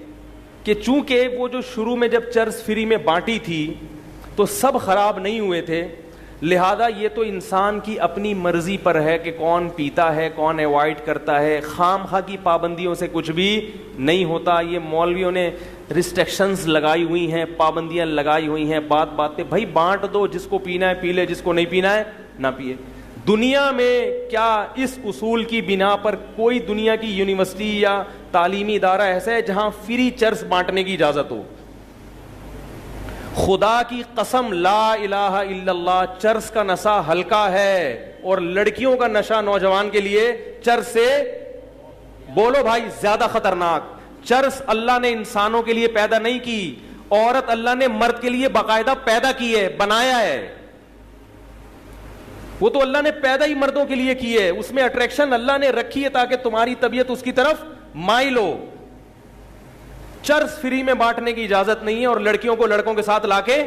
کہ چونکہ وہ جو شروع میں جب چرس فری میں بانٹی تھی تو سب خراب نہیں ہوئے تھے، لہذا یہ تو انسان کی اپنی مرضی پر ہے کہ کون پیتا ہے کون ایوائڈ کرتا ہے، خام خواہ کی پابندیوں سے کچھ بھی نہیں ہوتا۔ یہ مولویوں نے ریسٹرکشنز لگائی ہوئی ہیں، پابندیاں لگائی ہوئی ہیں، بات پہ بھائی بانٹ دو، جس کو پینا ہے پی لے، جس کو نہیں پینا ہے نہ پیے۔ دنیا میں کیا اس اصول کی بنا پر کوئی دنیا کی یونیورسٹی یا تعلیمی ادارہ ایسا ہے جہاں فری چرس بانٹنے کی اجازت ہو؟ خدا کی قسم لا الہ الا اللہ، چرس کا نشہ ہلکا ہے اور لڑکیوں کا نشہ نوجوان کے لیے چرس سے بولو بھائی زیادہ خطرناک۔ چرس اللہ نے انسانوں کے لیے پیدا نہیں کی، عورت اللہ نے مرد کے لیے باقاعدہ پیدا کی ہے، بنایا ہے۔ وہ تو اللہ نے پیدا ہی مردوں کے لیے کی ہے، اس میں اٹریکشن اللہ نے رکھی ہے تاکہ تمہاری طبیعت اس کی طرف مائل ہو۔ چرس فری میں بانٹنے کی اجازت نہیں ہے اور لڑکیوں کو لڑکوں کے ساتھ لا کے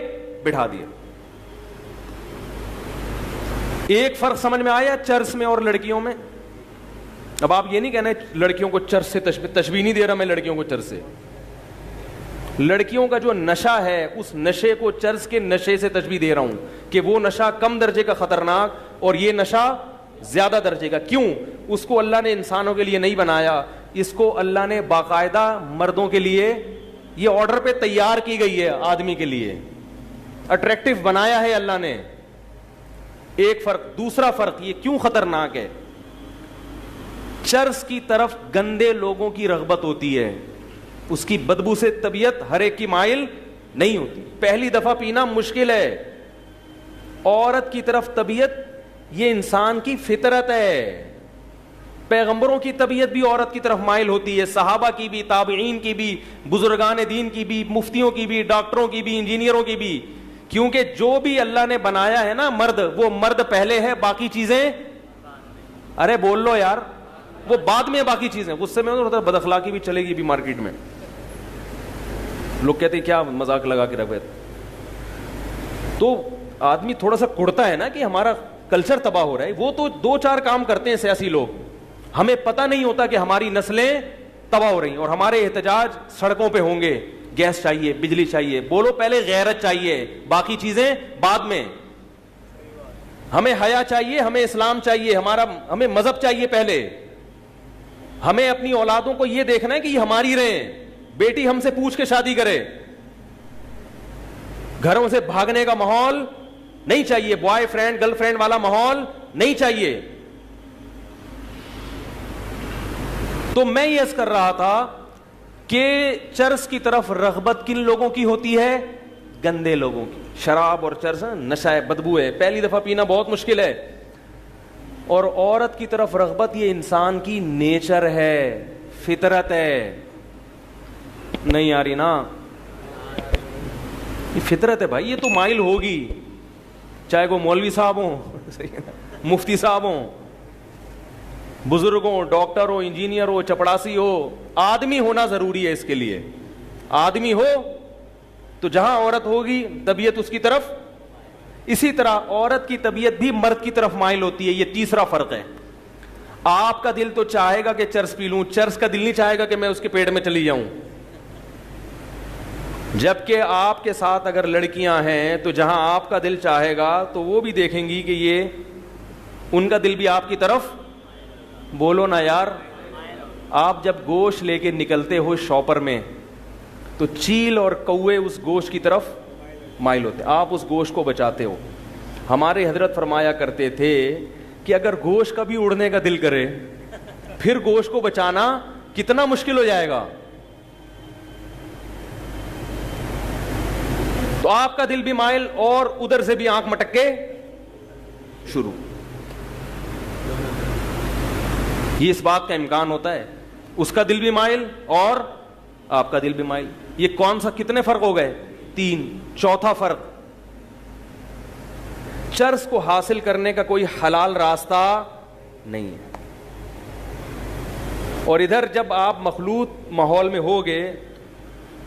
بٹھا دیا۔ ایک فرق سمجھ میں آیا چرس میں اور لڑکیوں میں؟ اب آپ یہ نہیں کہنا لڑکیوں کو چرس سے تشبیہ نہیں دے رہا میں لڑکیوں کو چرس سے، لڑکیوں کا جو نشہ ہے اس نشے کو چرس کے نشے سے تشبیہ دے رہا ہوں کہ وہ نشہ کم درجے کا خطرناک اور یہ نشہ زیادہ درجے کا۔ کیوں؟ اس کو اللہ نے انسانوں کے لیے نہیں بنایا، اس کو اللہ نے باقاعدہ مردوں کے لیے یہ آرڈر پہ تیار کی گئی ہے، آدمی کے لیے اٹریکٹیو بنایا ہے اللہ نے۔ ایک فرق۔ دوسرا فرق یہ کیوں خطرناک ہے؟ چرس کی طرف گندے لوگوں کی رغبت ہوتی ہے، اس کی بدبو سے طبیعت ہر ایک کی مائل نہیں ہوتی۔ پہلی دفعہ پینا مشکل ہے۔ عورت کی طرف طبیعت یہ انسان کی فطرت ہے۔ پیغمبروں کی طبیعت بھی عورت کی طرف مائل ہوتی ہے، صحابہ کی بھی، تابعین کی بھی، بزرگان دین کی بھی، مفتیوں کی بھی، ڈاکٹروں کی بھی، انجینئروں کی بھی، کیونکہ جو بھی اللہ نے بنایا ہے نا مرد، وہ مرد پہلے ہے، باقی چیزیں ارے بول لو یار وہ بعد میں باقی چیزیں۔ غصے میں ہوتا ہے بد اخلاقی بھی چلے گی بھی مارکیٹ میں، لوگ کہتے ہیں کیا مذاق لگا کے رکھے، تو آدمی تھوڑا سا کڑتا ہے نا کہ ہمارا کلچر تباہ ہو رہا ہے۔ وہ تو 2-4 کام کرتے ہیں سیاسی لوگ، ہمیں پتہ نہیں ہوتا کہ ہماری نسلیں تباہ ہو رہی ہیں اور ہمارے احتجاج سڑکوں پہ ہوں گے۔ گیس چاہیے، بجلی چاہیے، بولو پہلے غیرت چاہیے، باقی چیزیں بعد میں۔ ہمیں حیا چاہیے، ہمیں اسلام چاہیے، ہمیں مذہب چاہیے پہلے۔ ہمیں اپنی اولادوں کو یہ دیکھنا ہے کہ یہ ہماری رہیں، بیٹی ہم سے پوچھ کے شادی کرے، گھروں سے بھاگنے کا ماحول نہیں چاہیے، بوائے فرینڈ گرل فرینڈ والا ماحول نہیں چاہیے۔ تو میں یہ عرض کر رہا تھا کہ چرس کی طرف رغبت کن لوگوں کی ہوتی ہے؟ گندے لوگوں کی۔ شراب اور چرس نشہ ہے، بدبو ہے، پہلی دفعہ پینا بہت مشکل ہے۔ اور عورت کی طرف رغبت یہ انسان کی نیچر ہے، فطرت ہے۔ نہیں آ رہی نا؟ یہ فطرت ہے بھائی، یہ تو مائل ہوگی، چاہے وہ مولوی صاحب ہوں، مفتی صاحب ہوں، بزرگ ہوں، ڈاکٹر ہو، انجینئر ہو، چپڑاسی ہو، آدمی ہونا ضروری ہے اس کے لیے۔ آدمی ہو تو جہاں عورت ہوگی طبیعت اس کی طرف، اسی طرح عورت کی طبیعت بھی مرد کی طرف مائل ہوتی ہے۔ یہ تیسرا فرق ہے۔ آپ کا دل تو چاہے گا کہ چرس پی لوں، چرس کا دل نہیں چاہے گا کہ میں اس کے پیٹ میں چلی جاؤں۔ جبکہ آپ کے ساتھ اگر لڑکیاں ہیں تو جہاں آپ کا دل چاہے گا تو وہ بھی دیکھیں گی کہ یہ ان کا دل بھی آپ کی طرف, بولو نا یار. آپ جب گوشت لے کے نکلتے ہو شاپر میں تو چیل اور کوے اس گوشت کی طرف مائل ہوتے, آپ اس گوشت کو بچاتے ہو. ہمارے حضرت فرمایا کرتے تھے کہ اگر گوشت کا بھی اڑنے کا دل کرے پھر گوشت کو بچانا کتنا مشکل ہو جائے گا. تو آپ کا دل بھی مائل اور ادھر سے بھی آنکھ مٹک کے شروع. یہ اس بات کا امکان ہوتا ہے, اس کا دل بھی مائل اور آپ کا دل بھی مائل. یہ کون سا, کتنے فرق ہو گئے؟ 3. چوتھا فرق, چرس کو حاصل کرنے کا کوئی حلال راستہ نہیں ہے. اور ادھر جب آپ مخلوط ماحول میں ہوگے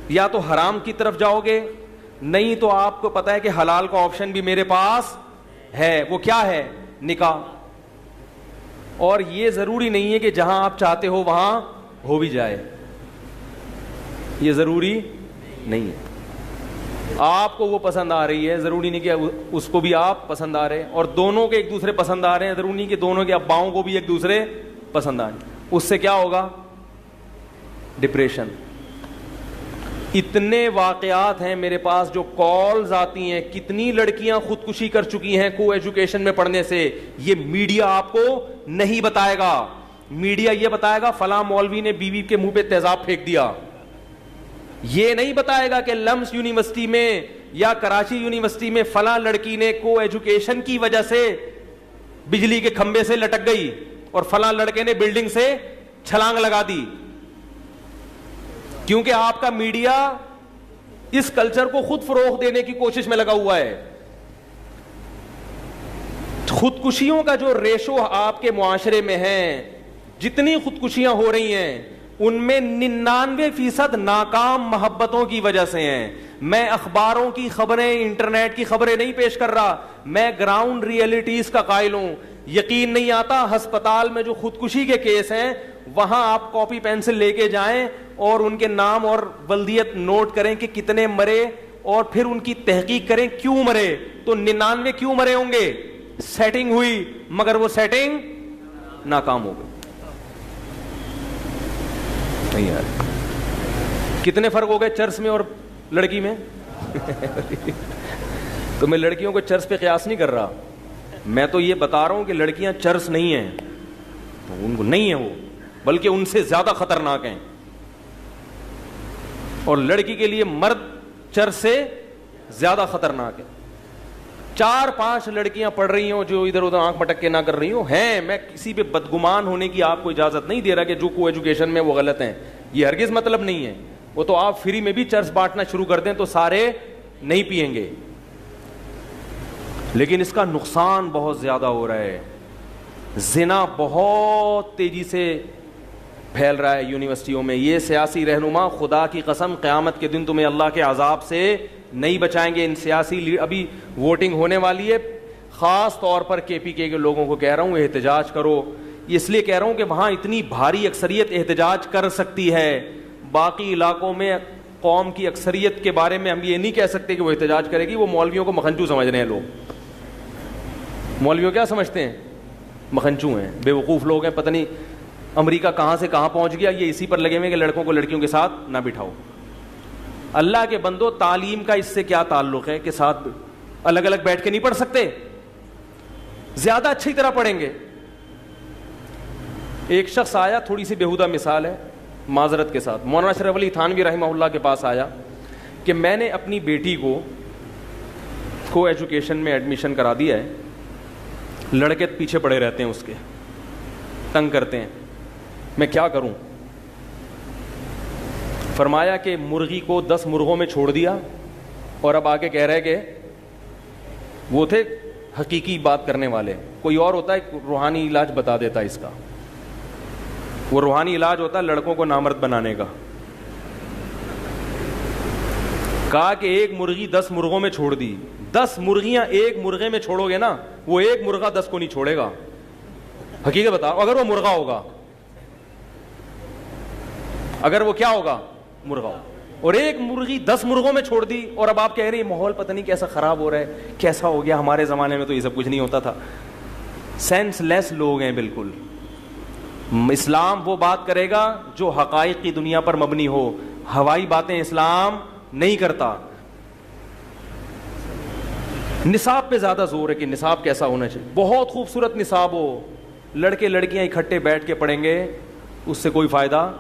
یا تو حرام کی طرف جاؤ گے, نہیں تو آپ کو پتا ہے کہ حلال کا آپشن بھی میرے پاس ہے. وہ کیا ہے؟ نکاح. اور یہ ضروری نہیں ہے کہ جہاں آپ چاہتے ہو وہاں ہو بھی جائے, یہ ضروری نہیں ہے. آپ کو وہ پسند آ رہی ہے, ضروری نہیں کہ اس کو بھی آپ پسند آ رہے ہیں, اور دونوں کے ایک دوسرے پسند آ رہے ہیں, ضروری نہیں کہ دونوں کے اباؤں کو بھی ایک دوسرے پسند آ رہے ہیں. اس سے کیا ہوگا؟ ڈپریشن. اتنے واقعات ہیں میرے پاس جو کالز آتی ہیں, کتنی لڑکیاں خودکشی کر چکی ہیں کو ایجوکیشن میں پڑھنے سے. یہ میڈیا آپ کو نہیں بتائے گا. میڈیا یہ بتائے گا فلاں مولوی نے بیوی کے منہ پہ تیزاب پھینک دیا. یہ نہیں بتائے گا کہ لمس یونیورسٹی میں یا کراچی یونیورسٹی میں فلاں لڑکی نے کو ایجوکیشن کی وجہ سے بجلی کے کھمبے سے لٹک گئی اور فلاں لڑکے نے بلڈنگ سے چھلانگ لگا دی. کیونکہ آپ کا میڈیا اس کلچر کو خود فروغ دینے کی کوشش میں لگا ہوا ہے. خودکشیوں کا جو ریشو آپ کے معاشرے میں ہے, جتنی خودکشیاں ہو رہی ہیں ان میں 99% ناکام محبتوں کی وجہ سے ہیں. میں اخباروں کی خبریں, انٹرنیٹ کی خبریں نہیں پیش کر رہا, میں گراؤنڈ ریئلٹیز کا قائل ہوں. یقین نہیں آتا, ہسپتال میں جو خودکشی کے کیس ہیں وہاں آپ کاپی پینسل لے کے جائیں اور ان کے نام اور بلدیت نوٹ کریں کہ کتنے مرے, اور پھر ان کی تحقیق کریں کیوں مرے. تو 99 کیوں مرے ہوں گے؟ سیٹنگ ہوئی, مگر وہ سیٹنگ ناکام ہو گئی. نہیں یار, کتنے فرق ہو گئے چرس میں اور لڑکی میں. تو میں لڑکیوں کو چرس پہ قیاس نہیں کر رہا, میں تو یہ بتا رہا ہوں کہ لڑکیاں چرس نہیں ہیں, ان کو نہیں ہے وہ, بلکہ ان سے زیادہ خطرناک ہیں. اور لڑکی کے لیے مرد چرس سے زیادہ خطرناک ہے. 4-5 لڑکیاں پڑھ رہی ہوں جو ادھر ادھر آنکھ مٹک کے نہ کر رہی ہوں ہیں, میں کسی پہ بدگمان ہونے کی آپ کو اجازت نہیں دے رہا کہ جو کو ایجوکیشن میں وہ غلط ہیں, یہ ہرگز مطلب نہیں ہے. وہ تو آپ فری میں بھی چرس بانٹنا شروع کر دیں تو سارے نہیں پئیں گے, لیکن اس کا نقصان بہت زیادہ ہو رہا ہے. زنا بہت تیزی سے پھیل رہا ہے یونیورسٹیوں میں. یہ سیاسی رہنما خدا کی قسم قیامت کے دن تمہیں اللہ کے عذاب سے نہیں بچائیں گے. ان سیاسی ابھی ووٹنگ ہونے والی ہے, خاص طور پر KPK کے لوگوں کو کہہ رہا ہوں احتجاج کرو. اس لیے کہہ رہا ہوں کہ وہاں اتنی بھاری اکثریت احتجاج کر سکتی ہے. باقی علاقوں میں قوم کی اکثریت کے بارے میں ہم یہ نہیں کہہ سکتے کہ وہ احتجاج کرے گی. وہ مولویوں کو مکھنچو سمجھ رہے ہیں لوگ. مولویوں کیا سمجھتے ہیں؟ مکھنچو ہیں, بے وقوف لوگ ہیں. پتہ نہیں امریکہ کہاں سے کہاں پہنچ گیا, یہ اسی پر لگے ہوئے کہ لڑکوں کو لڑکیوں کے ساتھ نہ بٹھاؤ. اللہ کے بندو, تعلیم کا اس سے کیا تعلق ہے کہ ساتھ الگ الگ بیٹھ کے نہیں پڑھ سکتے؟ زیادہ اچھی طرح پڑھیں گے. ایک شخص آیا, تھوڑی سی بیہودہ مثال ہے معذرت کے ساتھ, مولانا اشرف علی تھانوی رحمہ اللہ کے پاس آیا کہ میں نے اپنی بیٹی کو ایجوکیشن میں ایڈمیشن کرا دیا ہے, لڑکے پیچھے پڑے رہتے ہیں, اس کے تنگ کرتے ہیں, میں کیا کروں؟ فرمایا کہ مرغی کو 10 مرغوں میں چھوڑ دیا, اور اب آگے کہہ رہے کہ وہ تھے حقیقی بات کرنے والے, کوئی اور ہوتا ہے روحانی علاج بتا دیتا اس کا. وہ روحانی علاج ہوتا ہے لڑکوں کو نامرد بنانے کا. کہا کہ ایک مرغی 10 مرغوں میں چھوڑ دی. 10 مرغیاں ایک مرغے میں چھوڑو گے نا, وہ ایک مرغہ 10 کو نہیں چھوڑے گا. حقیقت بتاؤ, اگر وہ مرغا ہوگا, اگر وہ کیا ہوگا؟ مرغا ہوگا. اور ایک مرغی 10 مرغوں میں چھوڑ دی, اور اب آپ کہہ رہے ہیں ماحول پتہ نہیں کیسا خراب ہو رہا ہے, کیسا ہو گیا, ہمارے زمانے میں تو یہ سب کچھ نہیں ہوتا تھا. سینس لیس لوگ ہیں بالکل. اسلام وہ بات کرے گا جو حقائق کی دنیا پر مبنی ہو, ہوائی باتیں اسلام نہیں کرتا. نصاب پہ زیادہ زور ہے کہ نصاب کیسا ہونا چاہیے. بہت خوبصورت نصاب ہو, لڑکے لڑکیاں اکٹھے بیٹھ کے پڑھیں گے, اس سے کوئی فائدہ.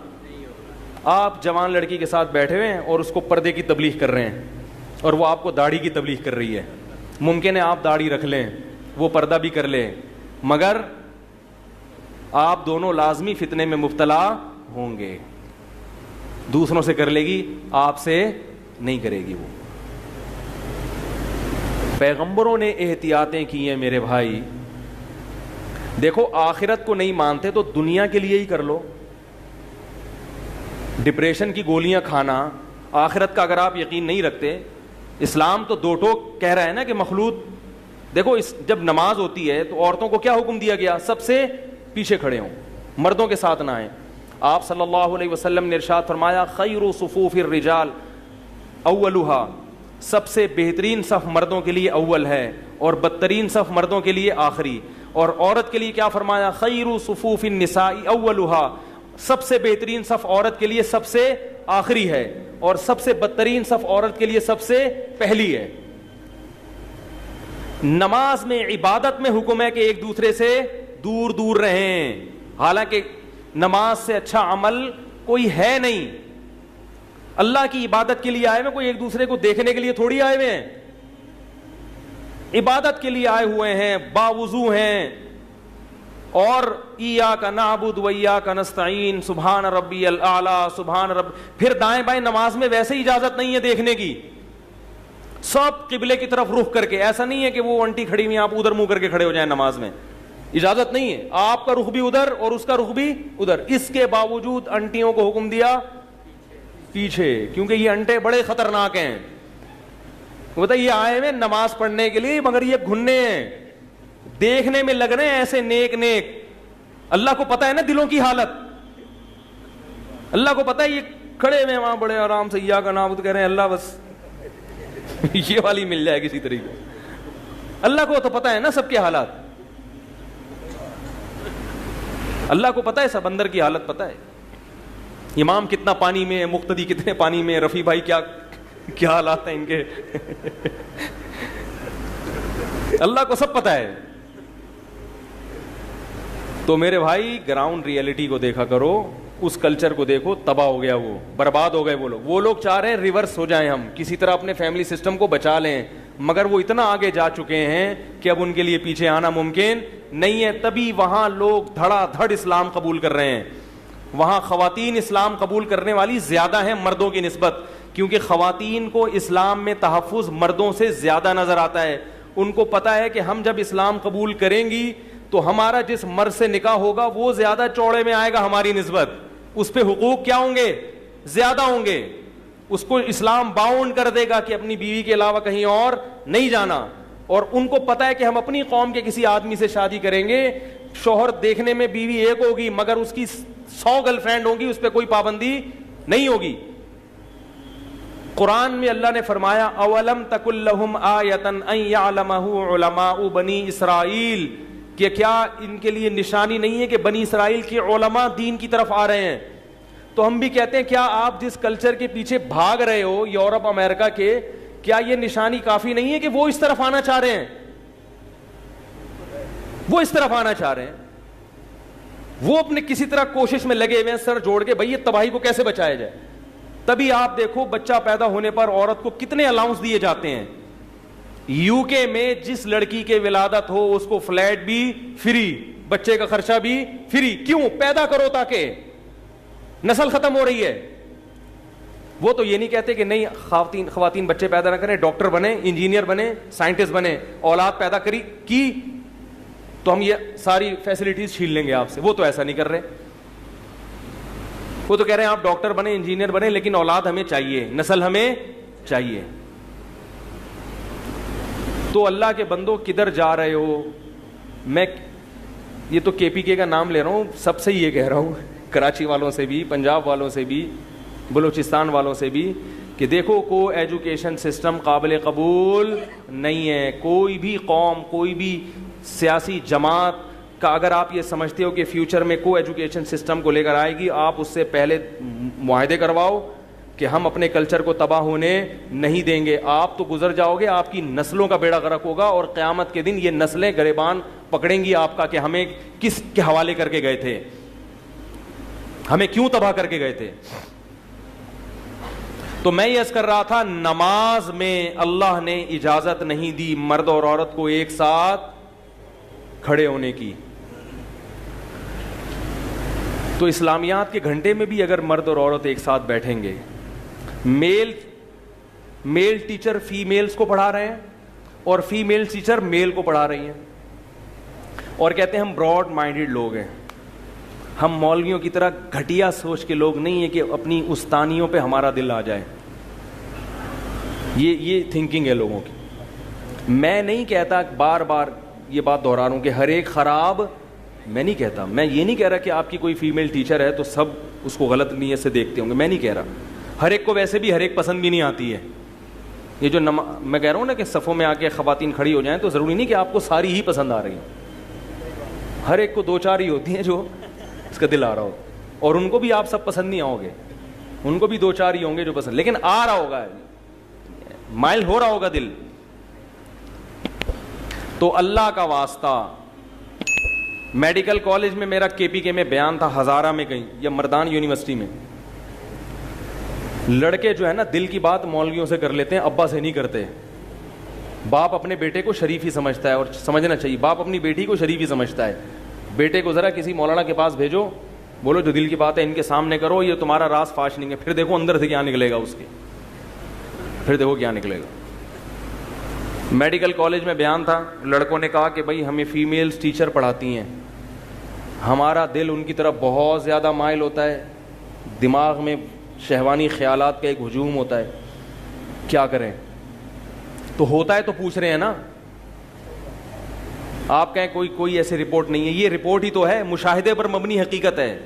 آپ جوان لڑکی کے ساتھ بیٹھے ہوئے ہیں اور اس کو پردے کی تبلیغ کر رہے ہیں, اور وہ آپ کو داڑھی کی تبلیغ کر رہی ہے. ممکن ہے آپ داڑھی رکھ لیں, وہ پردہ بھی کر لیں, مگر آپ دونوں لازمی فتنے میں مبتلا ہوں گے. دوسروں سے کر لے گی, آپ سے نہیں کرے گی. وہ پیغمبروں نے احتیاطیں کی ہیں میرے بھائی. دیکھو آخرت کو نہیں مانتے تو دنیا کے لیے ہی کر لو. ڈپریشن کی گولیاں کھانا, آخرت کا اگر آپ یقین نہیں رکھتے. اسلام تو دو ٹوک کہہ رہا ہے نا کہ مخلوط. دیکھو جب نماز ہوتی ہے تو عورتوں کو کیا حکم دیا گیا؟ سب سے پیچھے کھڑے ہوں, مردوں کے ساتھ نہ آئیں. آپ صلی اللہ علیہ وسلم نے ارشاد فرمایا خیر صفوف الرجال اولها, سب سے بہترین صف مردوں کے لیے اول ہے اور بدترین صف مردوں کے لیے آخری. اور عورت کے لیے کیا فرمایا؟ خیر صفوف النساء اولها, سب سے بہترین صف عورت کے لیے سب سے آخری ہے اور سب سے بدترین صف عورت کے لیے سب سے پہلی ہے. نماز میں عبادت میں حکم ہے کہ ایک دوسرے سے دور دور رہیں, حالانکہ نماز سے اچھا عمل کوئی ہے نہیں. اللہ کی عبادت کے لیے آئے ہوئے, کوئی ایک دوسرے کو دیکھنے کے لیے تھوڑی آئے ہوئے ہیں. عبادت کے لیے آئے ہوئے ہیں, باوضو ہیں, اور ایاک نعبد و ایاک نستعین, سبحان ربی الاعلی, سبحان رب. پھر دائیں بائیں نماز میں ویسے اجازت نہیں ہے دیکھنے کی, سب قبلے کی طرف رخ کر کے. ایسا نہیں ہے کہ وہ انٹی کھڑی ہوئی, آپ ادھر منہ کر کے کھڑے ہو جائیں نماز میں, اجازت نہیں ہے. آپ کا رخ بھی ادھر اور اس کا رخ بھی ادھر. اس کے باوجود انٹیوں کو حکم دیا پیچھے, کیونکہ یہ انٹے بڑے خطرناک ہیں. بتائیے, یہ آئے ہوئے نماز پڑھنے کے لیے مگر یہ گھننے ہیں, دیکھنے میں لگ رہے ہیں ایسے نیک نیک. اللہ کو پتا ہے نا دلوں کی حالت, اللہ کو پتا ہے. یہ کھڑے ہوئے وہاں بڑے آرام سے یا کا نام کہہ رہے ہیں اللہ بس یہ والی مل جائے کسی طریقے. اللہ کو تو پتا ہے نا سب کے حالات, اللہ کو پتا ہے سب اندر کی حالت پتا ہے. امام کتنا پانی میں ہے, مقتدی کتنے پانی میں, رفیع بھائی کیا حالات ہیں ان کے اللہ کو سب پتا ہے. تو میرے بھائی گراؤنڈ ریئلٹی کو دیکھا کرو, اس کلچر کو دیکھو. تباہ ہو گیا, وہ برباد ہو گئے وہ لوگ چاہ رہے ہیں ریورس ہو جائیں, ہم کسی طرح اپنے فیملی سسٹم کو بچا لیں, مگر وہ اتنا آگے جا چکے ہیں کہ اب ان کے لیے پیچھے آنا ممکن نہیں ہے. تبھی وہاں لوگ دھڑا دھڑ اسلام قبول کر رہے ہیں. وہاں خواتین اسلام قبول کرنے والی زیادہ ہیں مردوں کی نسبت, کیونکہ خواتین کو اسلام میں تحفظ مردوں سے زیادہ نظر آتا ہے. ان کو پتا ہے کہ ہم جب اسلام قبول کریں گی تو ہمارا جس مرد سے نکاح ہوگا وہ زیادہ چوڑے میں آئے گا ہماری نسبت, اس پہ حقوق کیا ہوں گے؟ زیادہ ہوں گے. اس کو اسلام باؤنڈ کر دے گا کہ اپنی بیوی کے علاوہ کہیں اور نہیں جانا. اور ان کو پتا ہے کہ ہم اپنی قوم کے کسی آدمی سے شادی کریں گے, شوہر دیکھنے میں بیوی ایک ہوگی مگر اس کی 100 گرل فرینڈ ہوگی, اس پہ کوئی پابندی نہیں ہوگی. قرآن میں اللہ نے فرمایا اولم تکن لہم آیۃ ان یعلمہ علماء بنی اسرائیل, کہ کیا ان کے لیے نشانی نہیں ہے کہ بنی اسرائیل کے علماء دین کی طرف آ رہے ہیں. تو ہم بھی کہتے ہیں کیا آپ جس کلچر کے پیچھے بھاگ رہے ہو یورپ امریکہ کے, کیا یہ نشانی کافی نہیں ہے کہ وہ اس طرف آنا چاہ رہے ہیں؟ وہ اس طرف آنا چاہ رہے ہیں, وہ اپنے کسی طرح کوشش میں لگے ہوئے ہیں سر جوڑ کے, بھائی یہ تباہی کو کیسے بچایا جائے. تبھی آپ دیکھو بچہ پیدا ہونے پر عورت کو کتنے الاؤنس دیے جاتے ہیں. یو کے میں جس لڑکی کے ولادت ہو اس کو فلیٹ بھی فری, بچے کا خرچہ بھی فری. کیوں؟ پیدا کرو تاکہ نسل ختم ہو رہی ہے. وہ تو یہ نہیں کہتے کہ نہیں خواتین بچے پیدا نہ کریں, ڈاکٹر بنے, انجینئر بنے, سائنٹسٹ بنے, اولاد پیدا کی تو ہم یہ ساری فیسلٹیز چھین لیں گے آپ سے. وہ تو ایسا نہیں کر رہے, وہ تو کہہ رہے ہیں آپ ڈاکٹر بنے, انجینئر بنے, لیکن اولاد ہمیں چاہیے, نسل ہمیں چاہیے. تو اللہ کے بندوں کدھر جا رہے ہو؟ میں یہ تو کے پی کے کا نام لے رہا ہوں, سب سے یہ کہہ رہا ہوں, کراچی والوں سے بھی, پنجاب والوں سے بھی, بلوچستان والوں سے بھی کہ دیکھو کو ایجوکیشن سسٹم قابل قبول نہیں ہے. کوئی بھی قوم, کوئی بھی سیاسی جماعت کا اگر آپ یہ سمجھتے ہو کہ فیوچر میں کو ایجوکیشن سسٹم کو لے کر آئے گی, آپ اس سے پہلے معاہدے کرواؤ کہ ہم اپنے کلچر کو تباہ ہونے نہیں دیں گے. آپ تو گزر جاؤ گے, آپ کی نسلوں کا بیڑا غرق ہوگا, اور قیامت کے دن یہ نسلیں گریبان پکڑیں گی آپ کا کہ ہمیں کس کے حوالے کر کے گئے تھے, ہمیں کیوں تباہ کر کے گئے تھے. تو میں یہ عرض کر رہا تھا, نماز میں اللہ نے اجازت نہیں دی مرد اور عورت کو ایک ساتھ کھڑے ہونے کی. تو اسلامیات کے گھنٹے میں بھی اگر مرد اور عورت ایک ساتھ بیٹھیں گے, میل ٹیچر فیمیلز کو پڑھا رہے ہیں اور فیمیل ٹیچر میل کو پڑھا رہی ہیں, اور کہتے ہیں ہم براڈ مائنڈیڈ لوگ ہیں, ہم مولویوں کی طرح گھٹیا سوچ کے لوگ نہیں ہیں کہ اپنی استانیوں پہ ہمارا دل آ جائے. یہ تھنکنگ ہے لوگوں کی. میں نہیں کہتا, بار بار یہ بات دہرا رہا ہوں کہ ہر ایک خراب, میں نہیں کہتا, میں یہ نہیں کہہ رہا کہ آپ کی کوئی فیمیل ٹیچر ہے تو سب اس کو غلط نیت سے دیکھتے ہوں گے, میں نہیں کہہ رہا. ہر ایک کو ویسے بھی ہر ایک پسند بھی نہیں آتی ہے. یہ جو میں کہہ رہا ہوں نا کہ صفوں میں آ کے خواتین کھڑی ہو جائیں تو ضروری نہیں کہ آپ کو ساری ہی پسند آ رہی ہیں. ہر ایک کو دو چار ہی ہوتی ہیں جو اس کا دل آ رہا ہو, اور ان کو بھی آپ سب پسند نہیں آؤ گے, ان کو بھی دو چار ہی ہوں گے جو پسند, لیکن آ رہا ہوگا, مائل ہو رہا ہوگا دل. تو اللہ کا واسطہ, میڈیکل کالج میں میرا کے پی کے میں بیان تھا, ہزارہ میں کہیں یا مردان یونیورسٹی میں, لڑکے جو ہے نا دل کی بات مولویوں سے کر لیتے ہیں, ابا سے نہیں کرتے. باپ اپنے بیٹے کو شریف ہی سمجھتا ہے, اور سمجھنا چاہیے, باپ اپنی بیٹی کو شریف ہی سمجھتا ہے. بیٹے کو ذرا کسی مولانا کے پاس بھیجو, بولو جو دل کی بات ہے ان کے سامنے کرو, یہ تمہارا راز فاش نہیں ہے, پھر دیکھو اندر سے کیا نکلے گا اس کے, پھر دیکھو کیا نکلے گا. میڈیکل کالج میں بیان تھا, لڑکوں نے کہا کہ بھائی ہمیں فیمیلز ٹیچر پڑھاتی ہیں, ہمارا دل ان کی طرف بہت زیادہ مائل ہوتا ہے, دماغ میں شہوانی خیالات کا ایک ہجوم ہوتا ہے, کیا کریں. تو ہوتا ہے تو پوچھ رہے ہیں نا, آپ کہیں کوئی ایسی رپورٹ نہیں ہے, یہ رپورٹ ہی تو ہے, مشاہدے پر مبنی حقیقت ہے,